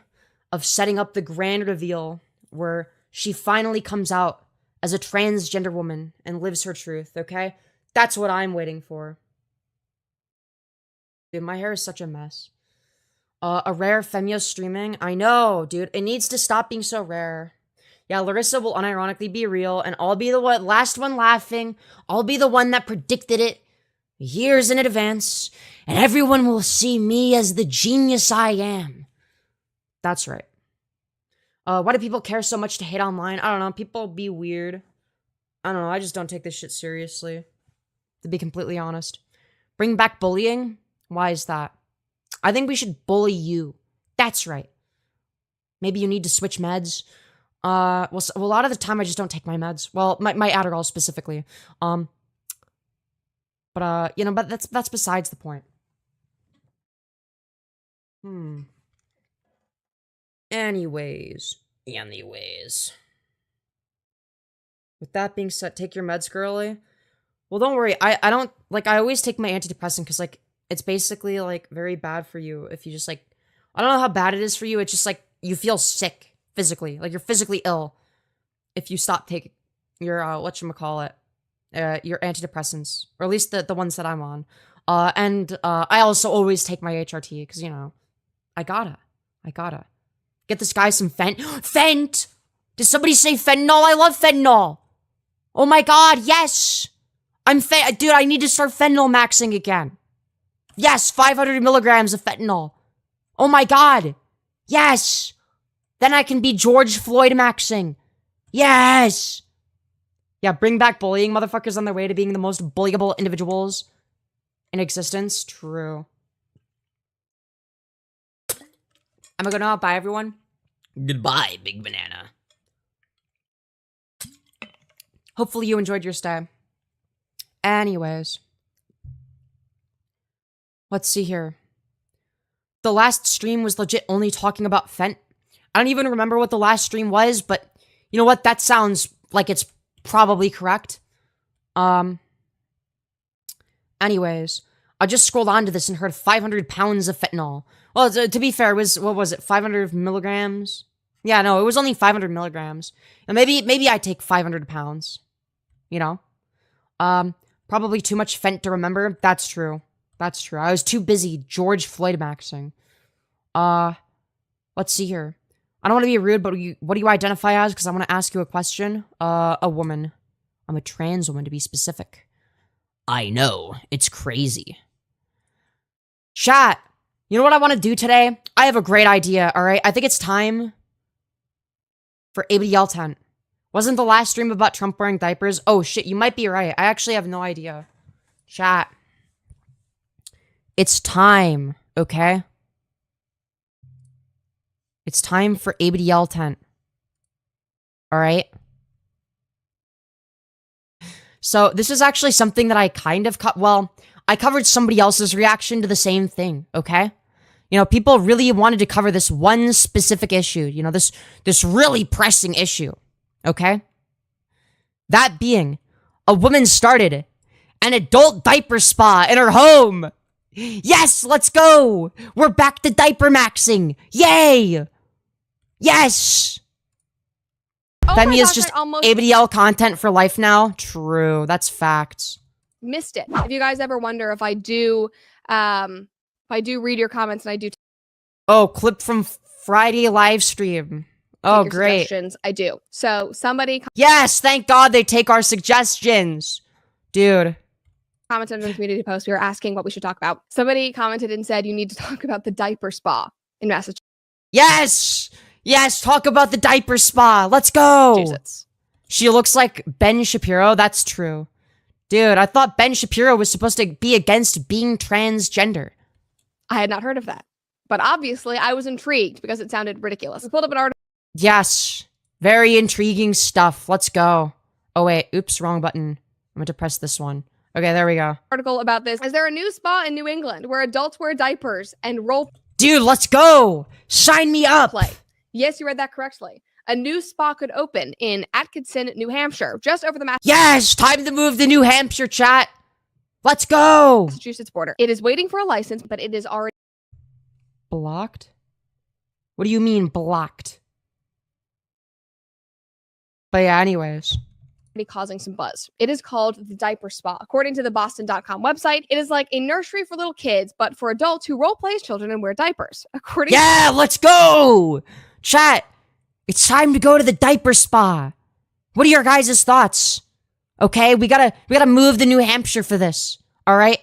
of setting up the grand reveal where she finally comes out as a transgender woman and lives her truth, okay? That's what I'm waiting for. Dude, my hair is such a mess. A rare Femyoz streaming? I know, dude. It needs to stop being so rare. Yeah, Larissa will unironically be real, and I'll be the last one laughing. I'll be the one that predicted it years in advance, and everyone will see me as the genius I am. That's right. Why do people care so much to hate online? I don't know. People be weird. I don't know. I just don't take this shit seriously. To be completely honest. Bring back bullying? Why is that? I think we should bully you. That's right. Maybe you need to switch meds. Well, a lot of the time I just don't take my meds. Well, my Adderall specifically. But that's besides the point. Anyways. With that being said, take your meds, girly. Well, don't worry. I don't, like, I always take my antidepressant because, like, it's basically, like, very bad for you if you just, like, I don't know how bad it is for you. It's just, like, you feel sick physically. Like, you're physically ill if you stop taking your, whatchamacallit, your antidepressants. Or at least the ones that I'm on. I also always take my HRT because, you know, I gotta. Get this guy some Fent! Did somebody say fentanyl? I love fentanyl! Oh my god, yes! Dude, I need to start fentanyl maxing again. Yes, 500 milligrams of fentanyl. Oh my god. Yes. Then I can be George Floyd maxing. Yes. Yeah, bring back bullying, motherfuckers on their way to being the most bullyable individuals in existence. True. I'm gonna go now. Bye, everyone. Goodbye, Big Banana. Hopefully you enjoyed your stay. Anyways. Let's see here. The last stream was legit only talking about Fent. I don't even remember what the last stream was, but you know what? That sounds like it's probably correct. Anyways, I just scrolled onto this and heard 500 pounds of fentanyl. Well, to be fair, it was, what was it, 500 milligrams? Yeah, no, it was only 500 milligrams. And maybe I take 500 pounds. You know? Probably too much Fent to remember. That's true. That's true. I was too busy George Floyd maxing. Let's see here. I don't want to be rude, but what do you identify as? Because I want to ask you a question. A woman. I'm a trans woman, to be specific. I know. It's crazy. Chat. You know what I want to do today? I have a great idea, alright? I think it's time for ABDL tent. Wasn't the last stream about Trump wearing diapers? Oh shit, you might be right. I actually have no idea. Chat. It's time, okay? It's time for ABDL tent. Alright? So, this is actually something that I kind of I covered somebody else's reaction to the same thing, okay? You know, people really wanted to cover this one specific issue, you know, this really pressing issue, okay? That being, a woman started an adult diaper spa in her home. Yes, let's go. We're back to diaper maxing. Yay. Yes. Femi is just ABDL content for life now. True, that's facts. Missed it. If you guys ever wonder if I do read your comments and I do. Oh, clip from Friday live stream. Oh, great. Suggestions, I do. So somebody. Yes, thank God they take our suggestions. Dude. Commented on the community post. We were asking what we should talk about. Somebody commented and said you need to talk about the diaper spa in Massachusetts. Yes! Yes, talk about the diaper spa. Let's go. Jesus. She looks like Ben Shapiro. That's true. Dude, I thought Ben Shapiro was supposed to be against being transgender. I had not heard of that. But obviously, I was intrigued because it sounded ridiculous. I pulled up an article. Yes. Very intriguing stuff. Let's go. Oh, wait. Oops, wrong button. I'm going to press this one. Okay, there we go. Article about this. Is there a new spa in New England where adults wear diapers and role? Dude, let's go. Sign me up. Play. Yes, you read that correctly. A new spa could open in Atkinson, New Hampshire, just over the Yes, time to move to New Hampshire, chat. Let's go. Massachusetts border. It is waiting for a license, but it is already blocked. What do you mean blocked? But yeah, anyways. Causing some buzz. It is called the Diaper Spa. According to the Boston.com website, it is like a nursery for little kids, but for adults who role play as children and wear diapers. Yeah, let's go! Chat, it's time to go to the diaper spa. What are your guys' thoughts? Okay, we gotta move to New Hampshire for this. Alright?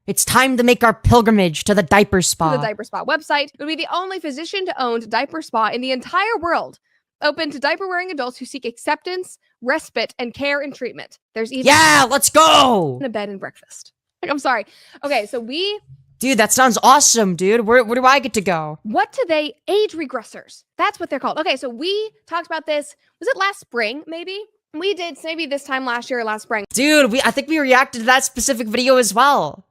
It's time to make our pilgrimage to the diaper spa. The Diaper Spa website would be the only physician-owned diaper spa in the entire world. Open to diaper-wearing adults who seek acceptance, respite, and care and treatment. There's even let's go! a bed and breakfast. I'm sorry. Okay, so Dude, that sounds awesome, dude. Where do I get to go? What do they... Age regressors. That's what they're called. Okay, so we talked about this. Was it last spring, maybe? We did maybe this time last year or last spring. Dude, I think we reacted to that specific video as well.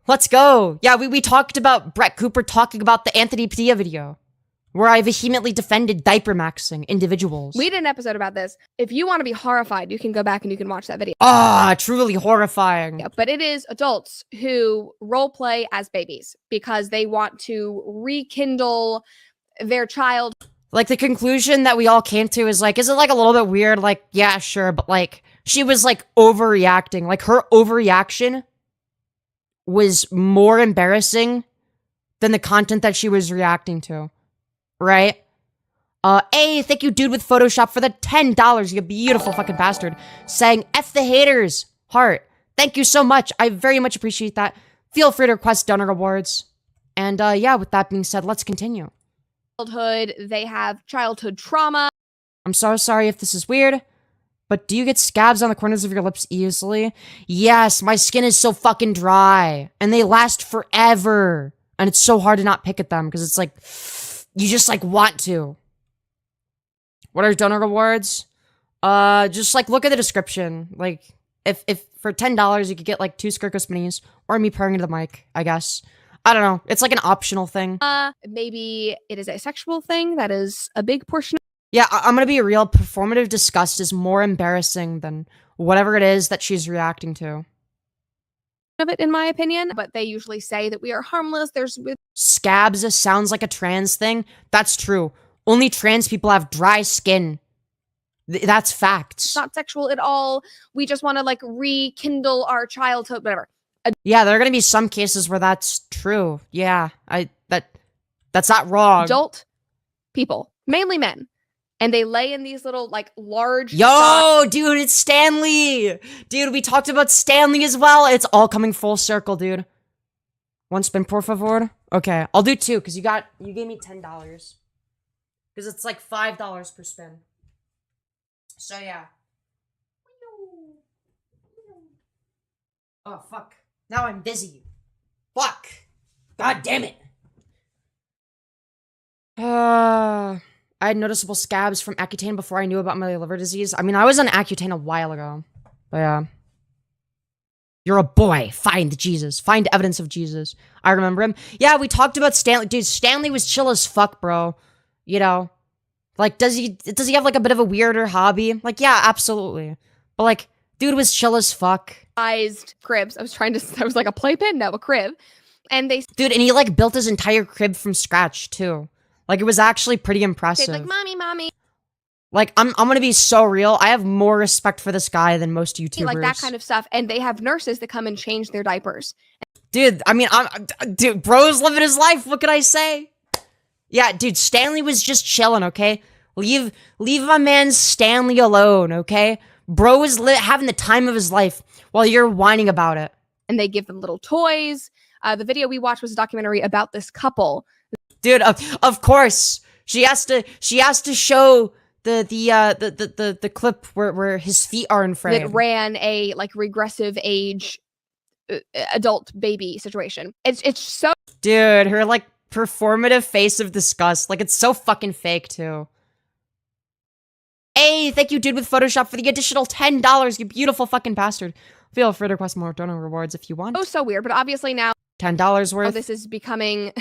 Let's go. Yeah, we talked about Brett Cooper talking about the Anthony Padilla video, where I vehemently defended diaper maxing individuals. We did an episode about this. If you want to be horrified, you can go back and you can watch that video. Ah, truly horrifying. Yeah, but it is adults who role play as babies because they want to rekindle their child. Like, the conclusion that we all came to is like, is it like a little bit weird? Like, yeah, sure, but like, she was like overreacting. Like, her overreaction was more embarrassing than the content that she was reacting to. Right? Hey, thank you, dude, with Photoshop for the $10, you beautiful fucking bastard. Saying, F the haters, heart. Thank you so much. I very much appreciate that. Feel free to request donor rewards. And, yeah, with that being said, let's continue. Childhood, they have childhood trauma. I'm so sorry if this is weird, but do you get scabs on the corners of your lips easily? Yes, my skin is so fucking dry, and they last forever. And it's so hard to not pick at them, because it's like... You just, like, want to. What are donor rewards? Just, like, look at the description. Like, if for $10, you could get, like, 2 Skirt Go Spinnies, or me purring into the mic, I guess. I don't know. It's, like, an optional thing. Maybe it is a sexual thing. That is a big portion. Yeah, I'm gonna be real. Performative disgust is more embarrassing than whatever it is that she's reacting to. Of it, in my opinion, but they usually say that we are harmless. There's scabs sounds like a trans thing. That's true. Only trans people have dry skin. That's facts. It's not sexual at all. We just want to like rekindle our childhood, whatever. Yeah, there are gonna be some cases where that's true. Yeah, that's not wrong. Adult people, mainly men. And they lay in these little, like, large... Yo, dude, it's Stanley! Dude, we talked about Stanley as well. It's all coming full circle, dude. One spin, por favor. Okay, I'll do 2, because you gave me $10. Because it's, like, $5 per spin. So, yeah. Oh, fuck. Now I'm busy. Fuck. God damn it. I had noticeable scabs from Accutane before I knew about my liver disease. I mean, I was on Accutane a while ago. But yeah. You're a boy. Find Jesus. Find evidence of Jesus. I remember him. Yeah, we talked about Stanley. Dude, Stanley was chill as fuck, bro. You know? Like, does he have, like, a bit of a weirder hobby? Like, yeah, absolutely. But, like, dude was chill as fuck. Cribs. I was like, a playpen? No, a crib. And Dude, and he, like, built his entire crib from scratch, too. Like, it was actually pretty impressive. They'd like, mommy. Like, I'm gonna be so real. I have more respect for this guy than most YouTubers. Like that kind of stuff. And they have nurses that come and change their diapers. Dude, I mean, dude, bro's living his life. What can I say? Yeah, dude, Stanley was just chilling, okay? Leave my man Stanley alone, okay? Bro was having the time of his life while you're whining about it. And they give them little toys. The video we watched was a documentary about this couple. Dude, of course. She has to show the clip where his feet are in frame. That ran a like regressive age adult baby situation. It's so dude, her like performative face of disgust. Like it's so fucking fake too. Hey, thank you, dude, with Photoshop for the additional $10. You beautiful fucking bastard. Feel free to request more donor rewards if you want. Oh, so weird, but obviously now $10 worth. Oh, this is becoming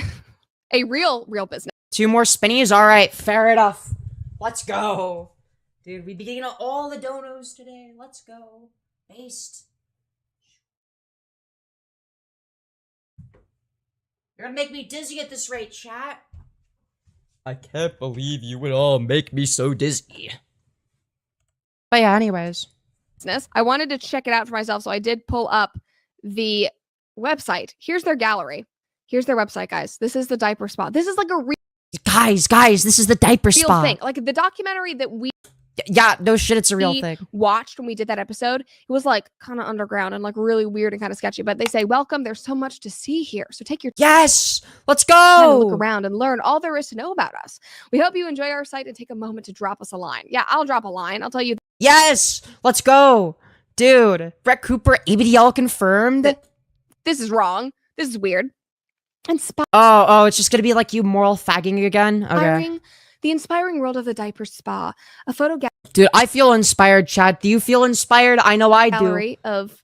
a real business. 2 more spinnies. All right, fair enough. Let's go. Dude, we be getting all the donos today. Let's go. Based. You're gonna make me dizzy at this rate, chat. I can't believe you would all make me so dizzy. But yeah, anyways. I wanted to check it out for myself, so I did pull up the website. Here's their gallery. Here's their website, guys. This is the diaper spa. This is like a real Guys, this is the diaper spa thing. Like the documentary that we no shit, it's a real thing. Watched when we did that episode. It was like kind of underground and like really weird and kind of sketchy. But they say, welcome. There's so much to see here. So take your yes. Let's go. time to look around and learn all there is to know about us. We hope you enjoy our site and take a moment to drop us a line. Yeah, I'll drop a line. I'll tell you. Yes. Let's go, dude. Brett Cooper, ABDL confirmed. This is wrong. This is weird. Oh, it's just gonna be like you moral fagging again. Okay. The inspiring world of the diaper spa. A photo dude, I feel inspired, Chad. Do you feel inspired? I know I do. Gallery of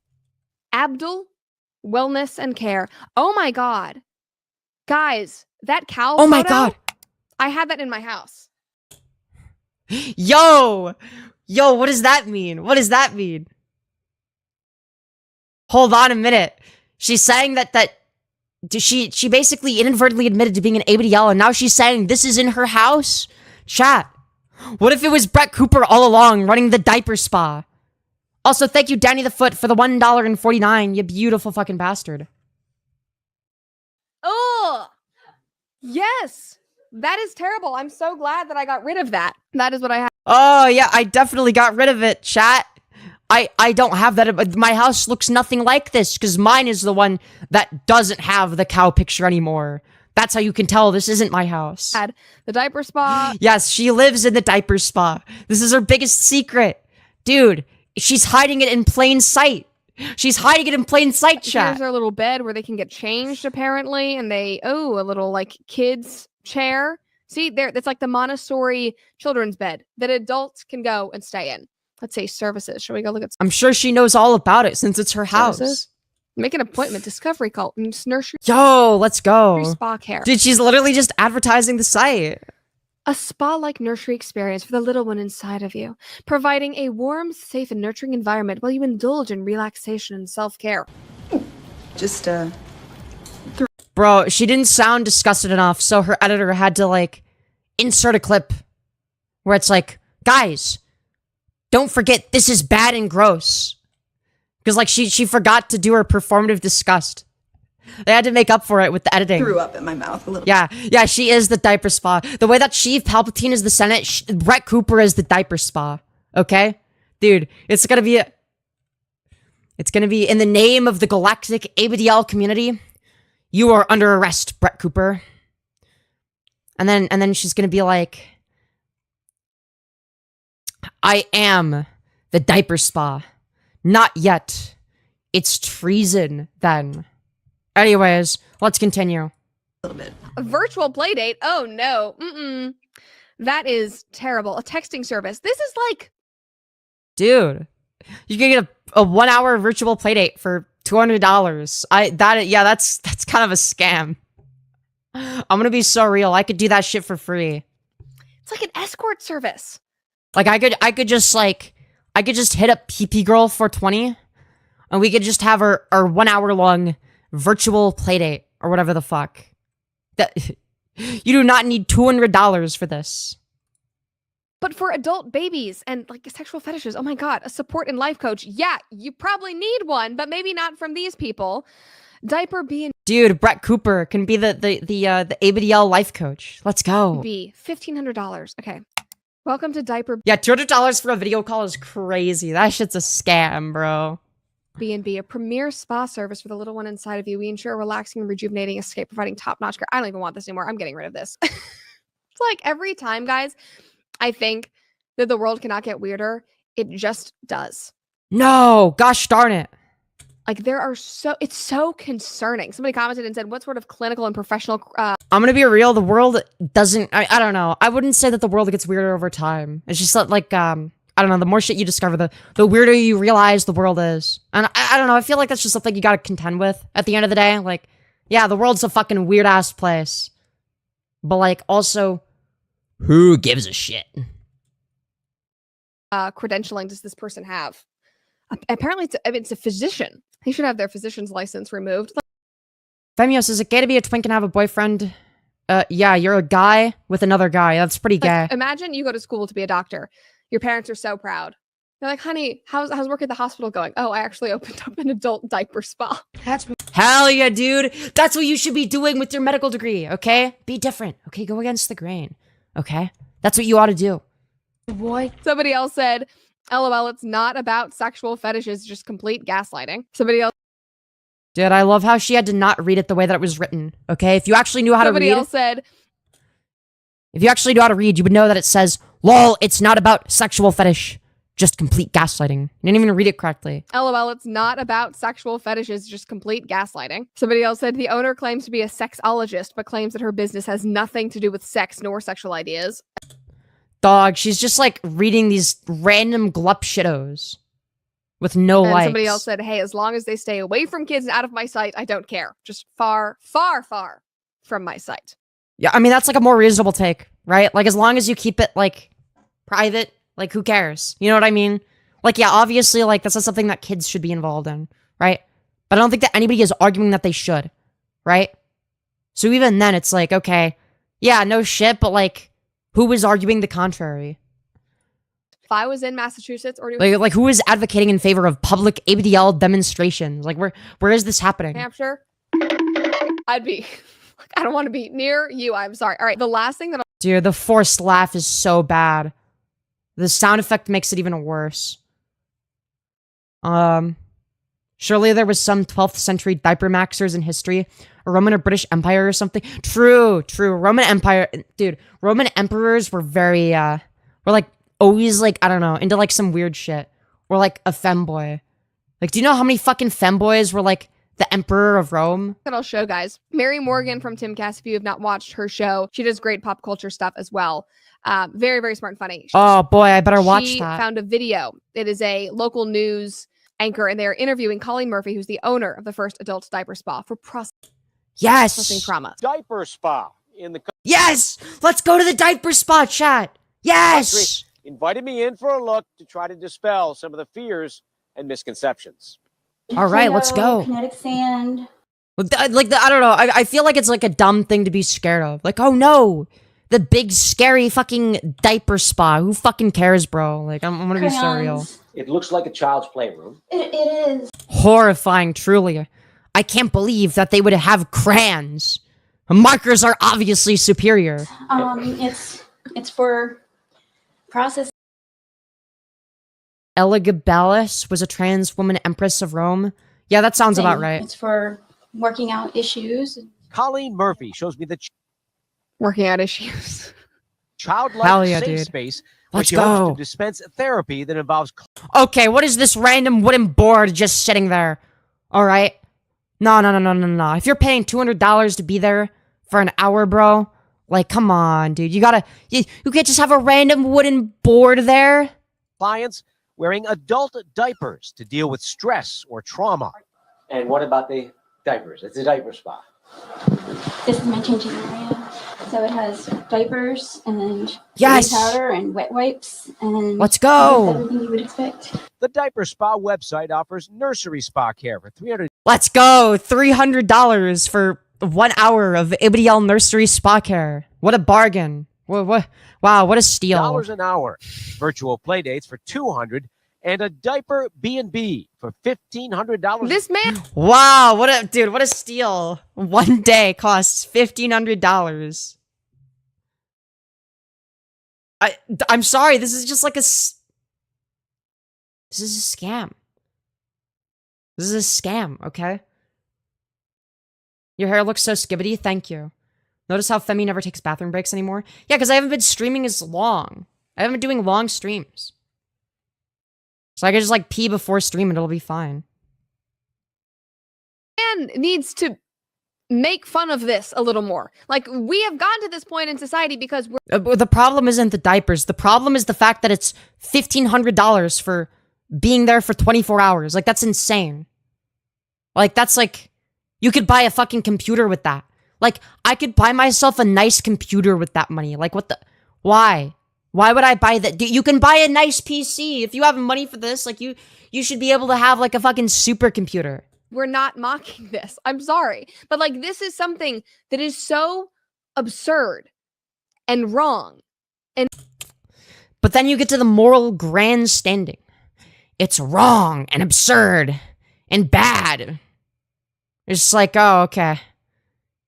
Abdul Wellness and Care. Oh my god, guys, that cow. Oh my god, I had that in my house. Yo, what does that mean? What does that mean? Hold on a minute. She's saying that she basically inadvertently admitted to being an ABDL, and now she's saying this is in her house? Chat. What if it was Brett Cooper all along running the diaper spa? Also, thank you, Danny the Foot, for the $1.49, you beautiful fucking bastard. Oh, yes. That is terrible. I'm so glad that I got rid of that. That is what I have. Oh, yeah, I definitely got rid of it, chat. I don't have that. My house looks nothing like this because mine is the one that doesn't have the cow picture anymore. That's how you can tell this isn't my house. The diaper spa. Yes, she lives in the diaper spa. This is her biggest secret. Dude, she's hiding it in plain sight. She's hiding it in plain sight, chat. Here's their little bed where they can get changed, apparently. And a little, like, kids chair. See, there, it's like the Montessori children's bed that adults can go and stay in. Let's say services. Shall we go look at? I'm sure she knows all about it since it's her house. Services? Make an appointment. Discovery call. Nursery. Yo, let's go. Spa care. Dude, she's literally just advertising the site. A spa-like nursery experience for the little one inside of you, providing a warm, safe, and nurturing environment while you indulge in relaxation and self-care. Just Bro, she didn't sound disgusted enough, so her editor had to like insert a clip where it's like, guys, don't forget this is bad and gross. Because like she forgot to do her performative disgust. They had to make up for it with the editing. Threw up in my mouth a little. Yeah, she is the diaper spa. The way that Sheev Palpatine is the Senate, Brett Cooper is the diaper spa. Okay? Dude, it's gonna be in the name of the galactic ABDL community. You are under arrest, Brett Cooper. And then she's gonna be like, I am the diaper spa. Not yet. It's treason, then. Anyways, let's continue. little bit. A virtual play date? Oh no. That is terrible. A texting service. This is like, dude, you can get a 1 hour virtual playdate for $200. That's kind of a scam. I'm gonna be so real. I could do that shit for free. it's like an escort service. Like I could just hit up PP Girl 420 and we could just have our 1 hour long virtual playdate or whatever the fuck. That you do not need $200 for this. But for adult babies and like sexual fetishes, oh my God, a support and life coach. Yeah, you probably need one, but maybe not from these people. Diaper B&B, Dude, Brett Cooper can be the ABDL life coach. Let's go. $1,500. Okay. Welcome to Diaper Yeah, $200 for a video call is crazy. That shit's a scam, bro. B&B, a premier spa service for the little one inside of you. We ensure a relaxing and rejuvenating escape, providing top-notch care. I don't even want this anymore. I'm getting rid of this. It's like every time, guys, I think that the world cannot get weirder. It just does. No, gosh darn it. Like it's so concerning. Somebody commented and said, what sort of clinical and professional I'm gonna be real, the world doesn't, I don't know. I wouldn't say that the world gets weirder over time. It's just like, I don't know, the more shit you discover, the weirder you realize the world is. And I don't know, I feel like that's just something you gotta contend with at the end of the day. Like, yeah, the world's a fucking weird-ass place. But like, also, who gives a shit? credentialing does this person have? Apparently it's a physician. He should have their physician's license removed. Femyoz, is it gay to be a twink and have a boyfriend? Yeah, you're a guy with another guy. That's pretty gay. Like, imagine you go to school to be a doctor. Your parents are so proud. They're like, honey, how's work at the hospital going? Oh, I actually opened up an adult diaper spa. Hell yeah, dude. That's what you should be doing with your medical degree, okay? Be different, okay? Go against the grain, okay? That's what you ought to do. Boy. Somebody else said, LOL, it's not about sexual fetishes, just complete gaslighting. Somebody else. Dude, I love how she had to not read it the way that it was written, okay? If you actually knew how to read. Somebody else said. If you actually knew how to read, you would know that it says, lol, it's not about sexual fetish. Just complete gaslighting. You didn't even read it correctly. LOL, it's not about sexual fetishes, just complete gaslighting. Somebody else said the owner claims to be a sexologist, but claims that her business has nothing to do with sex nor sexual ideas. Dog, she's just like reading these random glup shittos with no likes. Somebody else said, hey, as long as they stay away from kids and out of my sight, I don't care. Just far, far, far from my sight. Yeah, I mean, that's like a more reasonable take, right? Like, as long as you keep it like private, like, who cares? You know what I mean? Like, yeah, obviously, like, that's not something that kids should be involved in, right? But I don't think that anybody is arguing that they should, right? So even then, it's like, okay, yeah, no shit, but like, who is arguing the contrary? If I was in Massachusetts or like who is advocating in favor of public ABDL demonstrations? Like, where is this happening? Hampshire, I'd be, I don't want to be near you. I'm sorry. All right, the last thing that Dude, the forced laugh is so bad. The sound effect makes it even worse. Surely there was some 12th century diaper maxers in history, a Roman or British Empire or something. True. Roman Empire, dude. Roman emperors were very, were like always like, I don't know, into like some weird shit. Or like a femboy. Like, do you know how many fucking femboys were like the emperor of Rome? that I'll show, guys. Mary Morgan from Timcast, if you have not watched her show, she does great pop culture stuff as well. Very, very smart and funny. Oh boy, I better watch She that. found a video. It is a local news anchor, and they're interviewing Colleen Murphy, who's the owner of the first adult diaper spa for processing Yes. trauma. Diaper spa in the Yes. Let's go to the diaper spa, chat. Yes. country invited me in for a look to try to dispel some of the fears and misconceptions. All right, let's go. Kinetic sand. I don't know. I feel like it's like a dumb thing to be scared of. Like, oh no, the big scary fucking diaper spa. Who fucking cares, bro? Like, I'm gonna be so real. Crayons. It looks like a child's playroom. It is. Horrifying, truly. I can't believe that they would have crayons. Markers are obviously superior. It's for process. Elagabalus was a trans woman empress of Rome. Yeah, that sounds about right. It's for working out issues. Colleen Murphy shows me the Working out issues. childlike Hell yeah, safe dude. space where Let's she hopes go. to dispense therapy that involves Okay, what is this random wooden board just sitting there? All right. No. If you're paying $200 to be there for an hour, bro. Like, come on, dude. You can't just have a random wooden board there. Clients wearing adult diapers to deal with stress or trauma. And what about the diapers? It's a diaper spa. This is my changing area. So it has diapers and Yes! baby powder and wet wipes and Let's go! everything you would expect. The Diaper Spa website offers nursery spa care for $300 Let's go! $300 for 1 hour of ABDL nursery spa care. What a bargain. Wow, what a steal. an hour. Virtual play dates for $200 and a diaper B&B for $1,500. This man Wow, what a steal. 1 day costs $1,500. I'm sorry, this is just like this is a scam. This is a scam, okay? Your hair looks so skibbity, thank you. Notice how Femi never takes bathroom breaks anymore? Yeah, because I haven't been streaming as long. I haven't been doing long streams. So I can just like pee before stream and it'll be fine. needs to make fun of this a little more. Like, we have gotten to this point in society because we're The problem isn't the diapers. The problem is the fact that it's $1,500 for being there for 24 hours. Like, that's insane. Like, that's like, you could buy a fucking computer with that. Like, I could buy myself a nice computer with that money. Like, what the, why? Why would I buy that? You can buy a nice PC. If you have money for this, like, you should be able to have, like, a fucking supercomputer. we're not mocking this. I'm sorry. But like, this is something that is so absurd and wrong. But then you get to the moral grandstanding. It's wrong and absurd and bad. It's just like, oh, okay.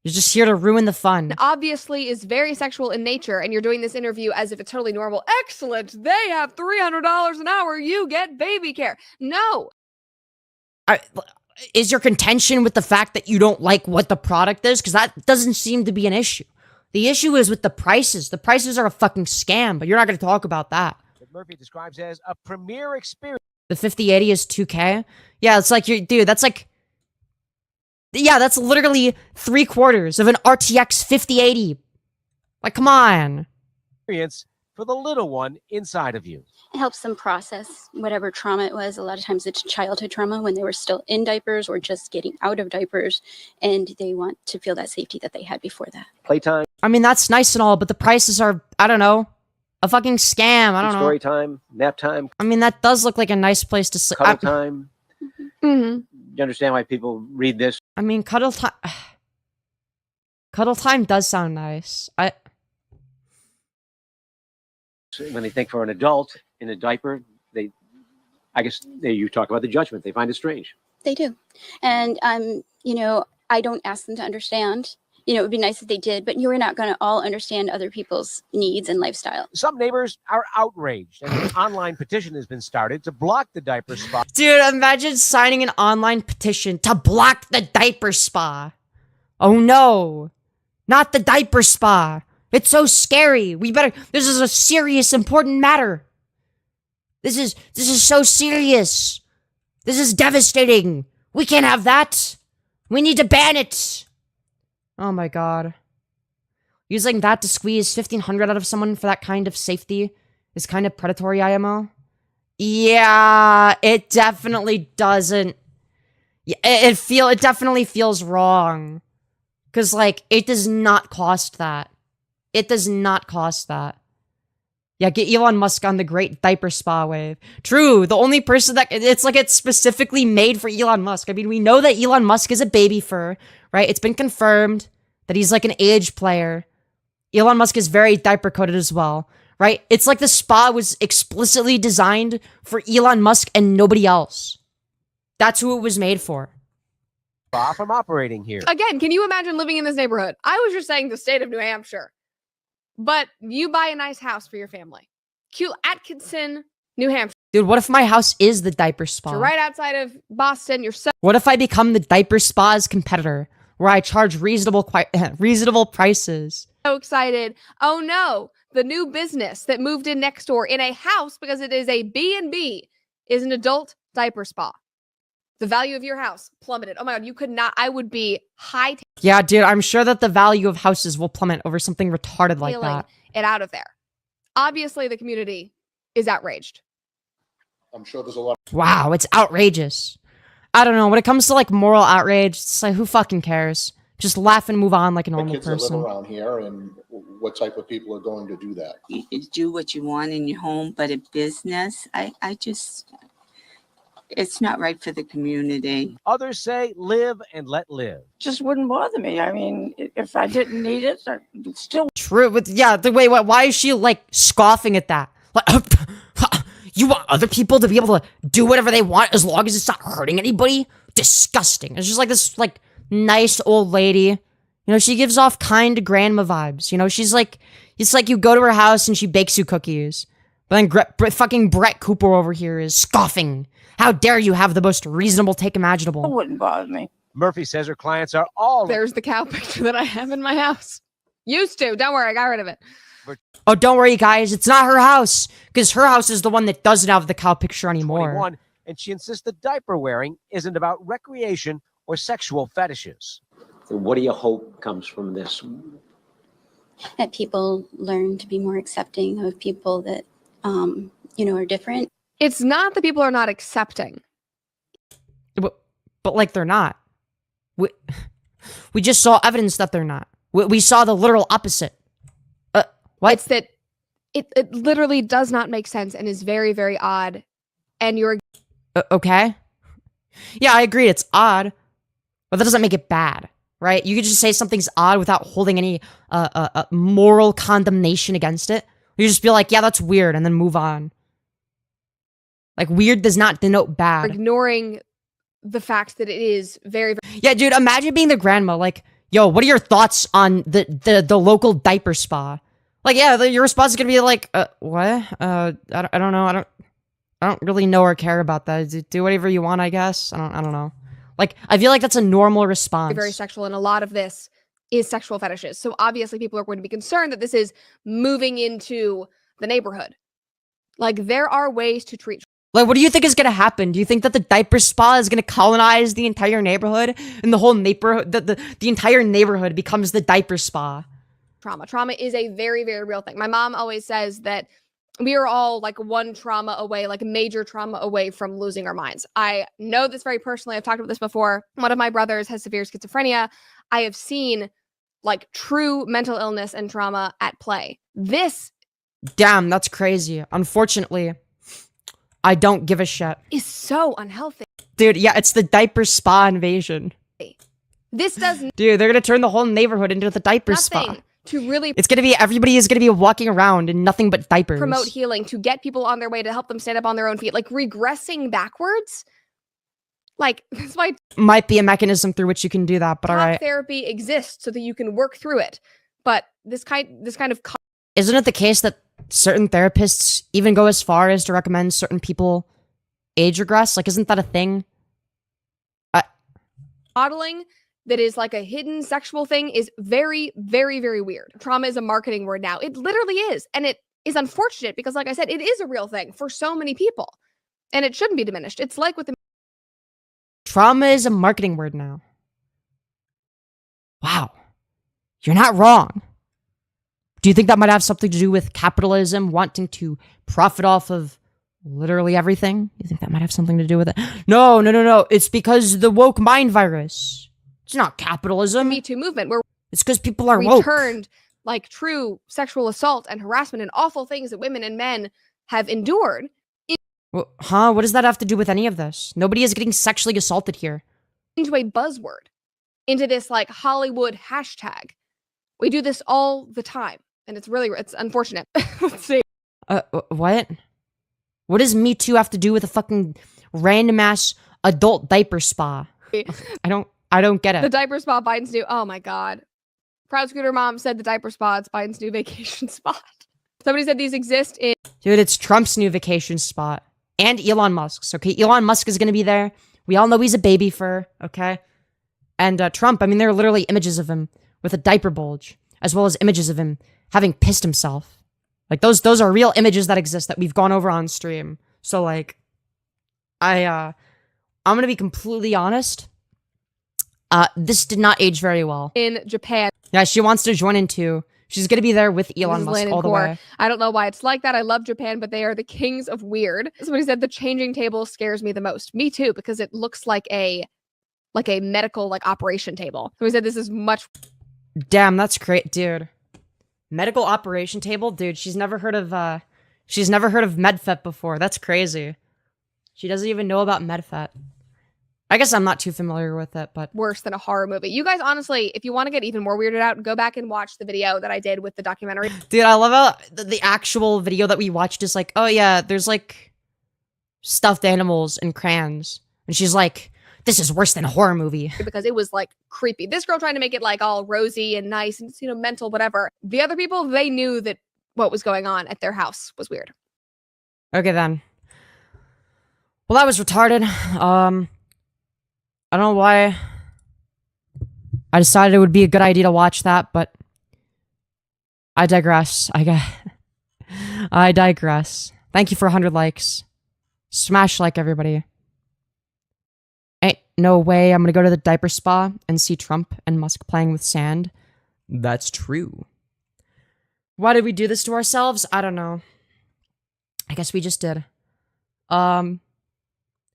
You're just here to ruin the fun. Obviously is very sexual in nature, and you're doing this interview as if it's totally normal. Excellent. They have $300 an hour. You get baby care. No. Is your contention with the fact that you don't like what the product is? Because that doesn't seem to be an issue. The issue is with the prices. The prices are a fucking scam, but you're not going to talk about that. That Murphy describes as a premier experience. The 5080 is 2K? Yeah, it's like, dude, that's like... Yeah, that's literally 3/4 of an RTX 5080. Like, come on. For the little one inside of you. It helps them process whatever trauma it was. A lot of times it's childhood trauma when they were still in diapers or just getting out of diapers, and they want to feel that safety that they had before that. Playtime. I mean, that's nice and all, but the prices are, I don't know, a fucking scam. I don't know. Story time, nap time, I mean, that does look like a nice place to sleep. cuddle time. Mm-hmm. You understand why people read this? I mean, cuddle time... Cuddle time does sound nice. When they think for an adult in a diaper, you talk about the judgment. They find it strange. They do. And, I don't ask them to understand. It would be nice if they did, but you're not going to all understand other people's needs and lifestyle. Some neighbors are outraged, and an online petition has been started to block the diaper spa. Dude, imagine signing an online petition to block the diaper spa. Oh no. Not the diaper spa. It's so scary. This is a serious, important matter. This is so serious. This is devastating. We can't have that. We need to ban it. Oh my god. Using that to squeeze 1,500 out of someone for that kind of safety is kind of predatory, IMO. Yeah, it definitely doesn't. It definitely feels wrong. Because, like, it does not cost that. It does not cost that. Yeah, get Elon Musk on the great diaper spa wave. True, the only person that... It's like it's specifically made for Elon Musk. I mean, we know that Elon Musk is a baby fur, right? It's been confirmed that he's like an age player. Elon Musk is very diaper coded as well, right? It's like the spa was explicitly designed for Elon Musk and nobody else. That's who it was made for. Spa from operating here. Again, can you imagine living in this neighborhood? I was just saying the state of New Hampshire. But you buy a nice house for your family. Cute Atkinson, New Hampshire. Dude, what if my house is the diaper spa? You're right outside of Boston. You're so What if I become the diaper spa's competitor, where I charge reasonable prices? excited. Oh no, the new business that moved in next door in a house because it is a B&B is an adult diaper spa. The value of your house plummeted. Oh my god, you could not. I would be high. Yeah, dude, I'm sure that the value of houses will plummet over something retarded like Stealing that. it out of there. Obviously, the community is outraged. I'm sure there's a lot Wow, it's outrageous. I don't know. When it comes to like moral outrage, it's like, who fucking cares? Just laugh and move on like a of normal kids that live person. around here, and what type of people are going to do that. You can do what you want in your home, but a business, I just, it's not right for the community. Others say live and let live. Just wouldn't bother me. I mean, if I didn't need it, I still True. But yeah, wait, why is she like scoffing at that? Like, you want other people to be able to do whatever they want as long as it's not hurting anybody? Disgusting. It's just like this like nice old lady. You know, she gives off kind grandma vibes. You know, she's like, it's like you go to her house and she bakes you cookies. But then fucking Brett Cooper over here is scoffing. How dare you have the most reasonable take imaginable? wouldn't bother me. Murphy says her clients are all There's the cow picture that I have in my house. Used to. Don't worry, I got rid of it. Oh, don't worry, guys. It's not her house. Because her house is the one that doesn't have the cow picture anymore. 21, and she insists the diaper wearing isn't about recreation or sexual fetishes. What do you hope comes from this? That people learn to be more accepting of people that, are different. It's not that people are not accepting. But like, they're not. We just saw evidence that they're not. We saw the literal opposite. What? It's that it literally does not make sense and is very, very odd. And you're Okay. Yeah, I agree. It's odd. But that doesn't make it bad, right? You could just say something's odd without holding any moral condemnation against it. You just be like, yeah, that's weird, and then move on. Like, weird does not denote bad. ignoring the fact that it is very, very Yeah, dude, imagine being the grandma. Like, yo, what are your thoughts on the local diaper spa? Like, yeah, your response is gonna be like, what? I don't know. I don't really know or care about that. Do whatever you want, I guess. I don't know. Like, I feel like that's a normal response. very sexual, and a lot of this is sexual fetishes. So obviously people are going to be concerned that this is moving into the neighborhood. Like, there are ways to treat Like, what do you think is gonna happen? Do you think that the diaper spa is gonna colonize the entire neighborhood, and the whole neighborhood, the entire neighborhood becomes the diaper spa? trauma. Trauma is a very, very real thing. My mom always says that we are all like one trauma away, like major trauma away from losing our minds. I know this very personally. I've talked about this before. One of my brothers has severe schizophrenia. I have seen like true mental illness and trauma at play. This Damn, that's crazy. Unfortunately, I don't give a shit. is so unhealthy. Dude, yeah, it's the diaper spa invasion. This does Dude, they're gonna turn the whole neighborhood into the diaper spa. nothing to really It's gonna be, everybody is gonna be walking around in nothing but diapers. promote healing, to get people on their way, to help them stand up on their own feet. Like, regressing backwards. Like, that's why Might be a mechanism through which you can do that, but talk alright. therapy exists, so that you can work through it. But this kind of Isn't it the case that certain therapists even go as far as to recommend certain people age regress? Like, isn't that a thing? modeling that is like a hidden sexual thing is very, very, very weird. Trauma is a marketing word now. It literally is. And it is unfortunate because, like I said, it is a real thing for so many people. And it shouldn't be diminished. It's like with the Trauma is a marketing word now. Wow. You're not wrong. Do you think that might have something to do with capitalism wanting to profit off of literally everything? You think that might have something to do with it? No. It's because the woke mind virus. It's not capitalism. Me Too movement, where It's because people are woke. returned like true sexual assault and harassment and awful things that women and men have endured Huh? What does that have to do with any of this? Nobody is getting sexually assaulted here. into a buzzword, into this like Hollywood hashtag. We do this all the time, and it's unfortunate. Let's see. What? What does Me Too have to do with a fucking random ass adult diaper spa? I don't get The it. diaper spa, Biden's new. Oh my God. Proud Scooter Mom said the diaper spa, it's Biden's new vacation spot. Somebody said these exist in Dude, it's Trump's new vacation spot. And Elon Musk's, okay? Elon Musk is gonna be there. We all know he's a baby fur, okay? And Trump, I mean, there are literally images of him with a diaper bulge, as well as images of him having pissed himself. Like, those are real images that exist that we've gone over on stream. So, like, I'm gonna be completely honest. This did not age very well. In Japan. Yeah, she wants to join in too. She's gonna be there with Elon This is Musk Landon all the Core. way. I don't know why it's like that. I love Japan, but they are the kings of weird. Somebody said the changing table scares me the most. Me too, because it looks like a medical operation table. Somebody said this is much. Damn, that's great, dude. Medical operation table, dude. She's never heard of MedFet before. That's crazy. She doesn't even know about MedFet. I guess I'm not too familiar with it, but Worse than a horror movie. You guys, honestly, if you want to get even more weirded out, go back and watch the video that I did with the documentary. dude, I love how the actual video that we watched is like, oh yeah, there's like stuffed animals and crayons, and she's like, this is worse than a horror movie. Because it was creepy. This girl trying to make it all rosy and nice and mental, whatever. The other people, they knew that what was going on at their house was weird. Okay then. Well, that was retarded. I don't know why I decided it would be a good idea to watch that, but I digress. I digress. Thank you for 100 likes. Smash like, everybody. Ain't no way I'm gonna go to the diaper spa and see Trump and Musk playing with sand. That's true. Why did we do this to ourselves? I don't know. I guess we just did.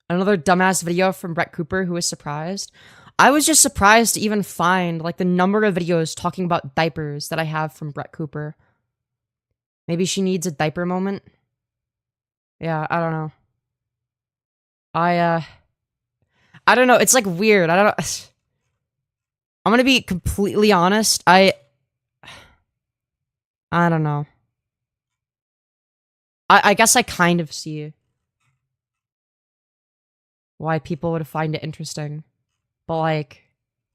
Another dumbass video from Brett Cooper, who was surprised. I was just surprised to even find the number of videos talking about diapers that I have from Brett Cooper. Maybe she needs a diaper moment. Yeah, I don't know. I don't know. It's weird. I don't know. I'm gonna be completely honest. I don't know. I guess I kind of see why people would find it interesting. But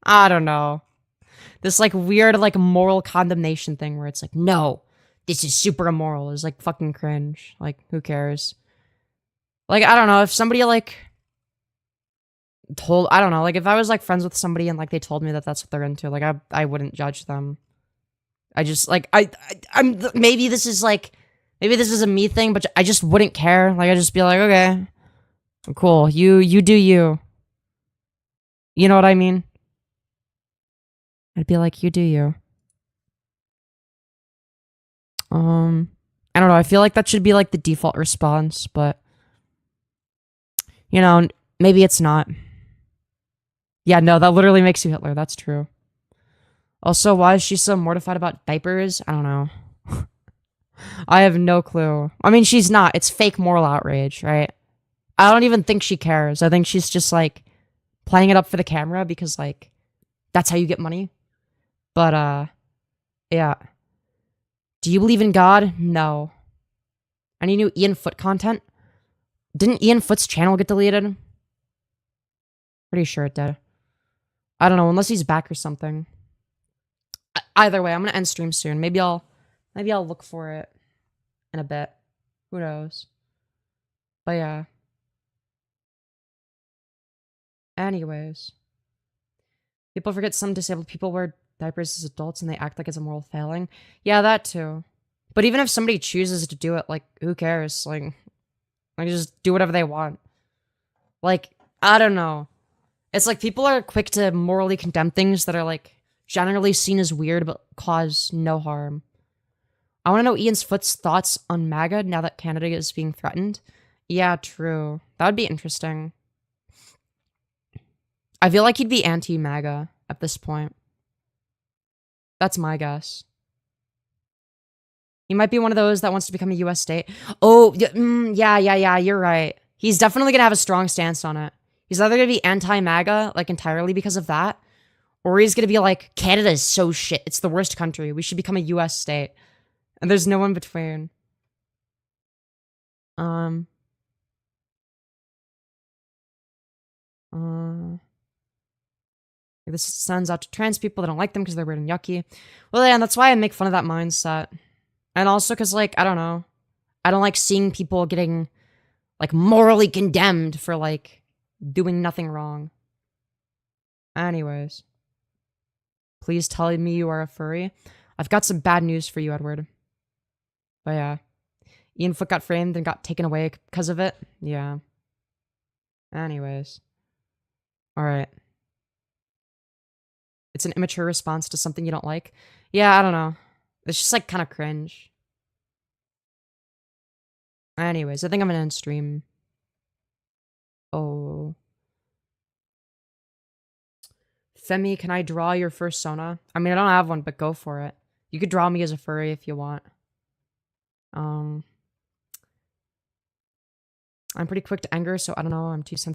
I don't know. This weird moral condemnation thing where it's no, this is super immoral is fucking cringe. Who cares? I don't know, if somebody told, I don't know, if I was friends with somebody and they told me that that's what they're into, I wouldn't judge them. I just I'm maybe this is maybe this is a me thing, but I just wouldn't care. I'd just be okay, cool, you do you. You know what I mean? I'd be you do you. I don't know, I feel that should be the default response, but maybe it's not. Yeah, no, that literally makes you Hitler, that's true. Also, why is she so mortified about diapers? I don't know. I have no clue. I mean, she's not. It's fake moral outrage, right? I don't even think she cares. I think she's just playing it up for the camera because that's how you get money. But yeah. Do you believe in God? No. Any new Ian Foot content? Didn't Ian Foot's channel get deleted? Pretty sure it did. I don't know, unless he's back or something. Either way, I'm gonna end stream soon. Maybe I'll look for it in a bit. Who knows? But yeah. Anyways. People forget some disabled people wear diapers as adults and they act like it's a moral failing. Yeah, that too. But even if somebody chooses to do it, who cares? Just do whatever they want. I don't know. It's people are quick to morally condemn things that are generally seen as weird but cause no harm. I want to know Ian's Foot's thoughts on MAGA now that Canada is being threatened. Yeah, true. That would be interesting. I feel he'd be anti-MAGA at this point. That's my guess. He might be one of those that wants to become a US state. Oh, yeah, you're right. He's definitely gonna have a strong stance on it. He's either gonna be anti-MAGA, entirely because of that, or he's gonna be Canada is so shit. It's the worst country. We should become a US state. And there's no in between. This sends out to trans people that don't like them because they're weird and yucky. Well, yeah, and that's why I make fun of that mindset. And also because, I don't know. I don't like seeing people getting, morally condemned for, doing nothing wrong. Anyways. Please tell me you are a furry. I've got some bad news for you, Edward. But yeah. Ian Foot got framed and got taken away because of it. Yeah. Anyways. Alright. it's an immature response to something you don't like. Yeah, I don't know. It's just like kind of cringe. Anyways, I think I'm gonna end stream. Oh. Femi, can I draw your first Sona? I mean, I don't have one, but go for it. You could draw me as a furry if you want. I'm pretty quick to anger, so I don't know. I'm too sensitive.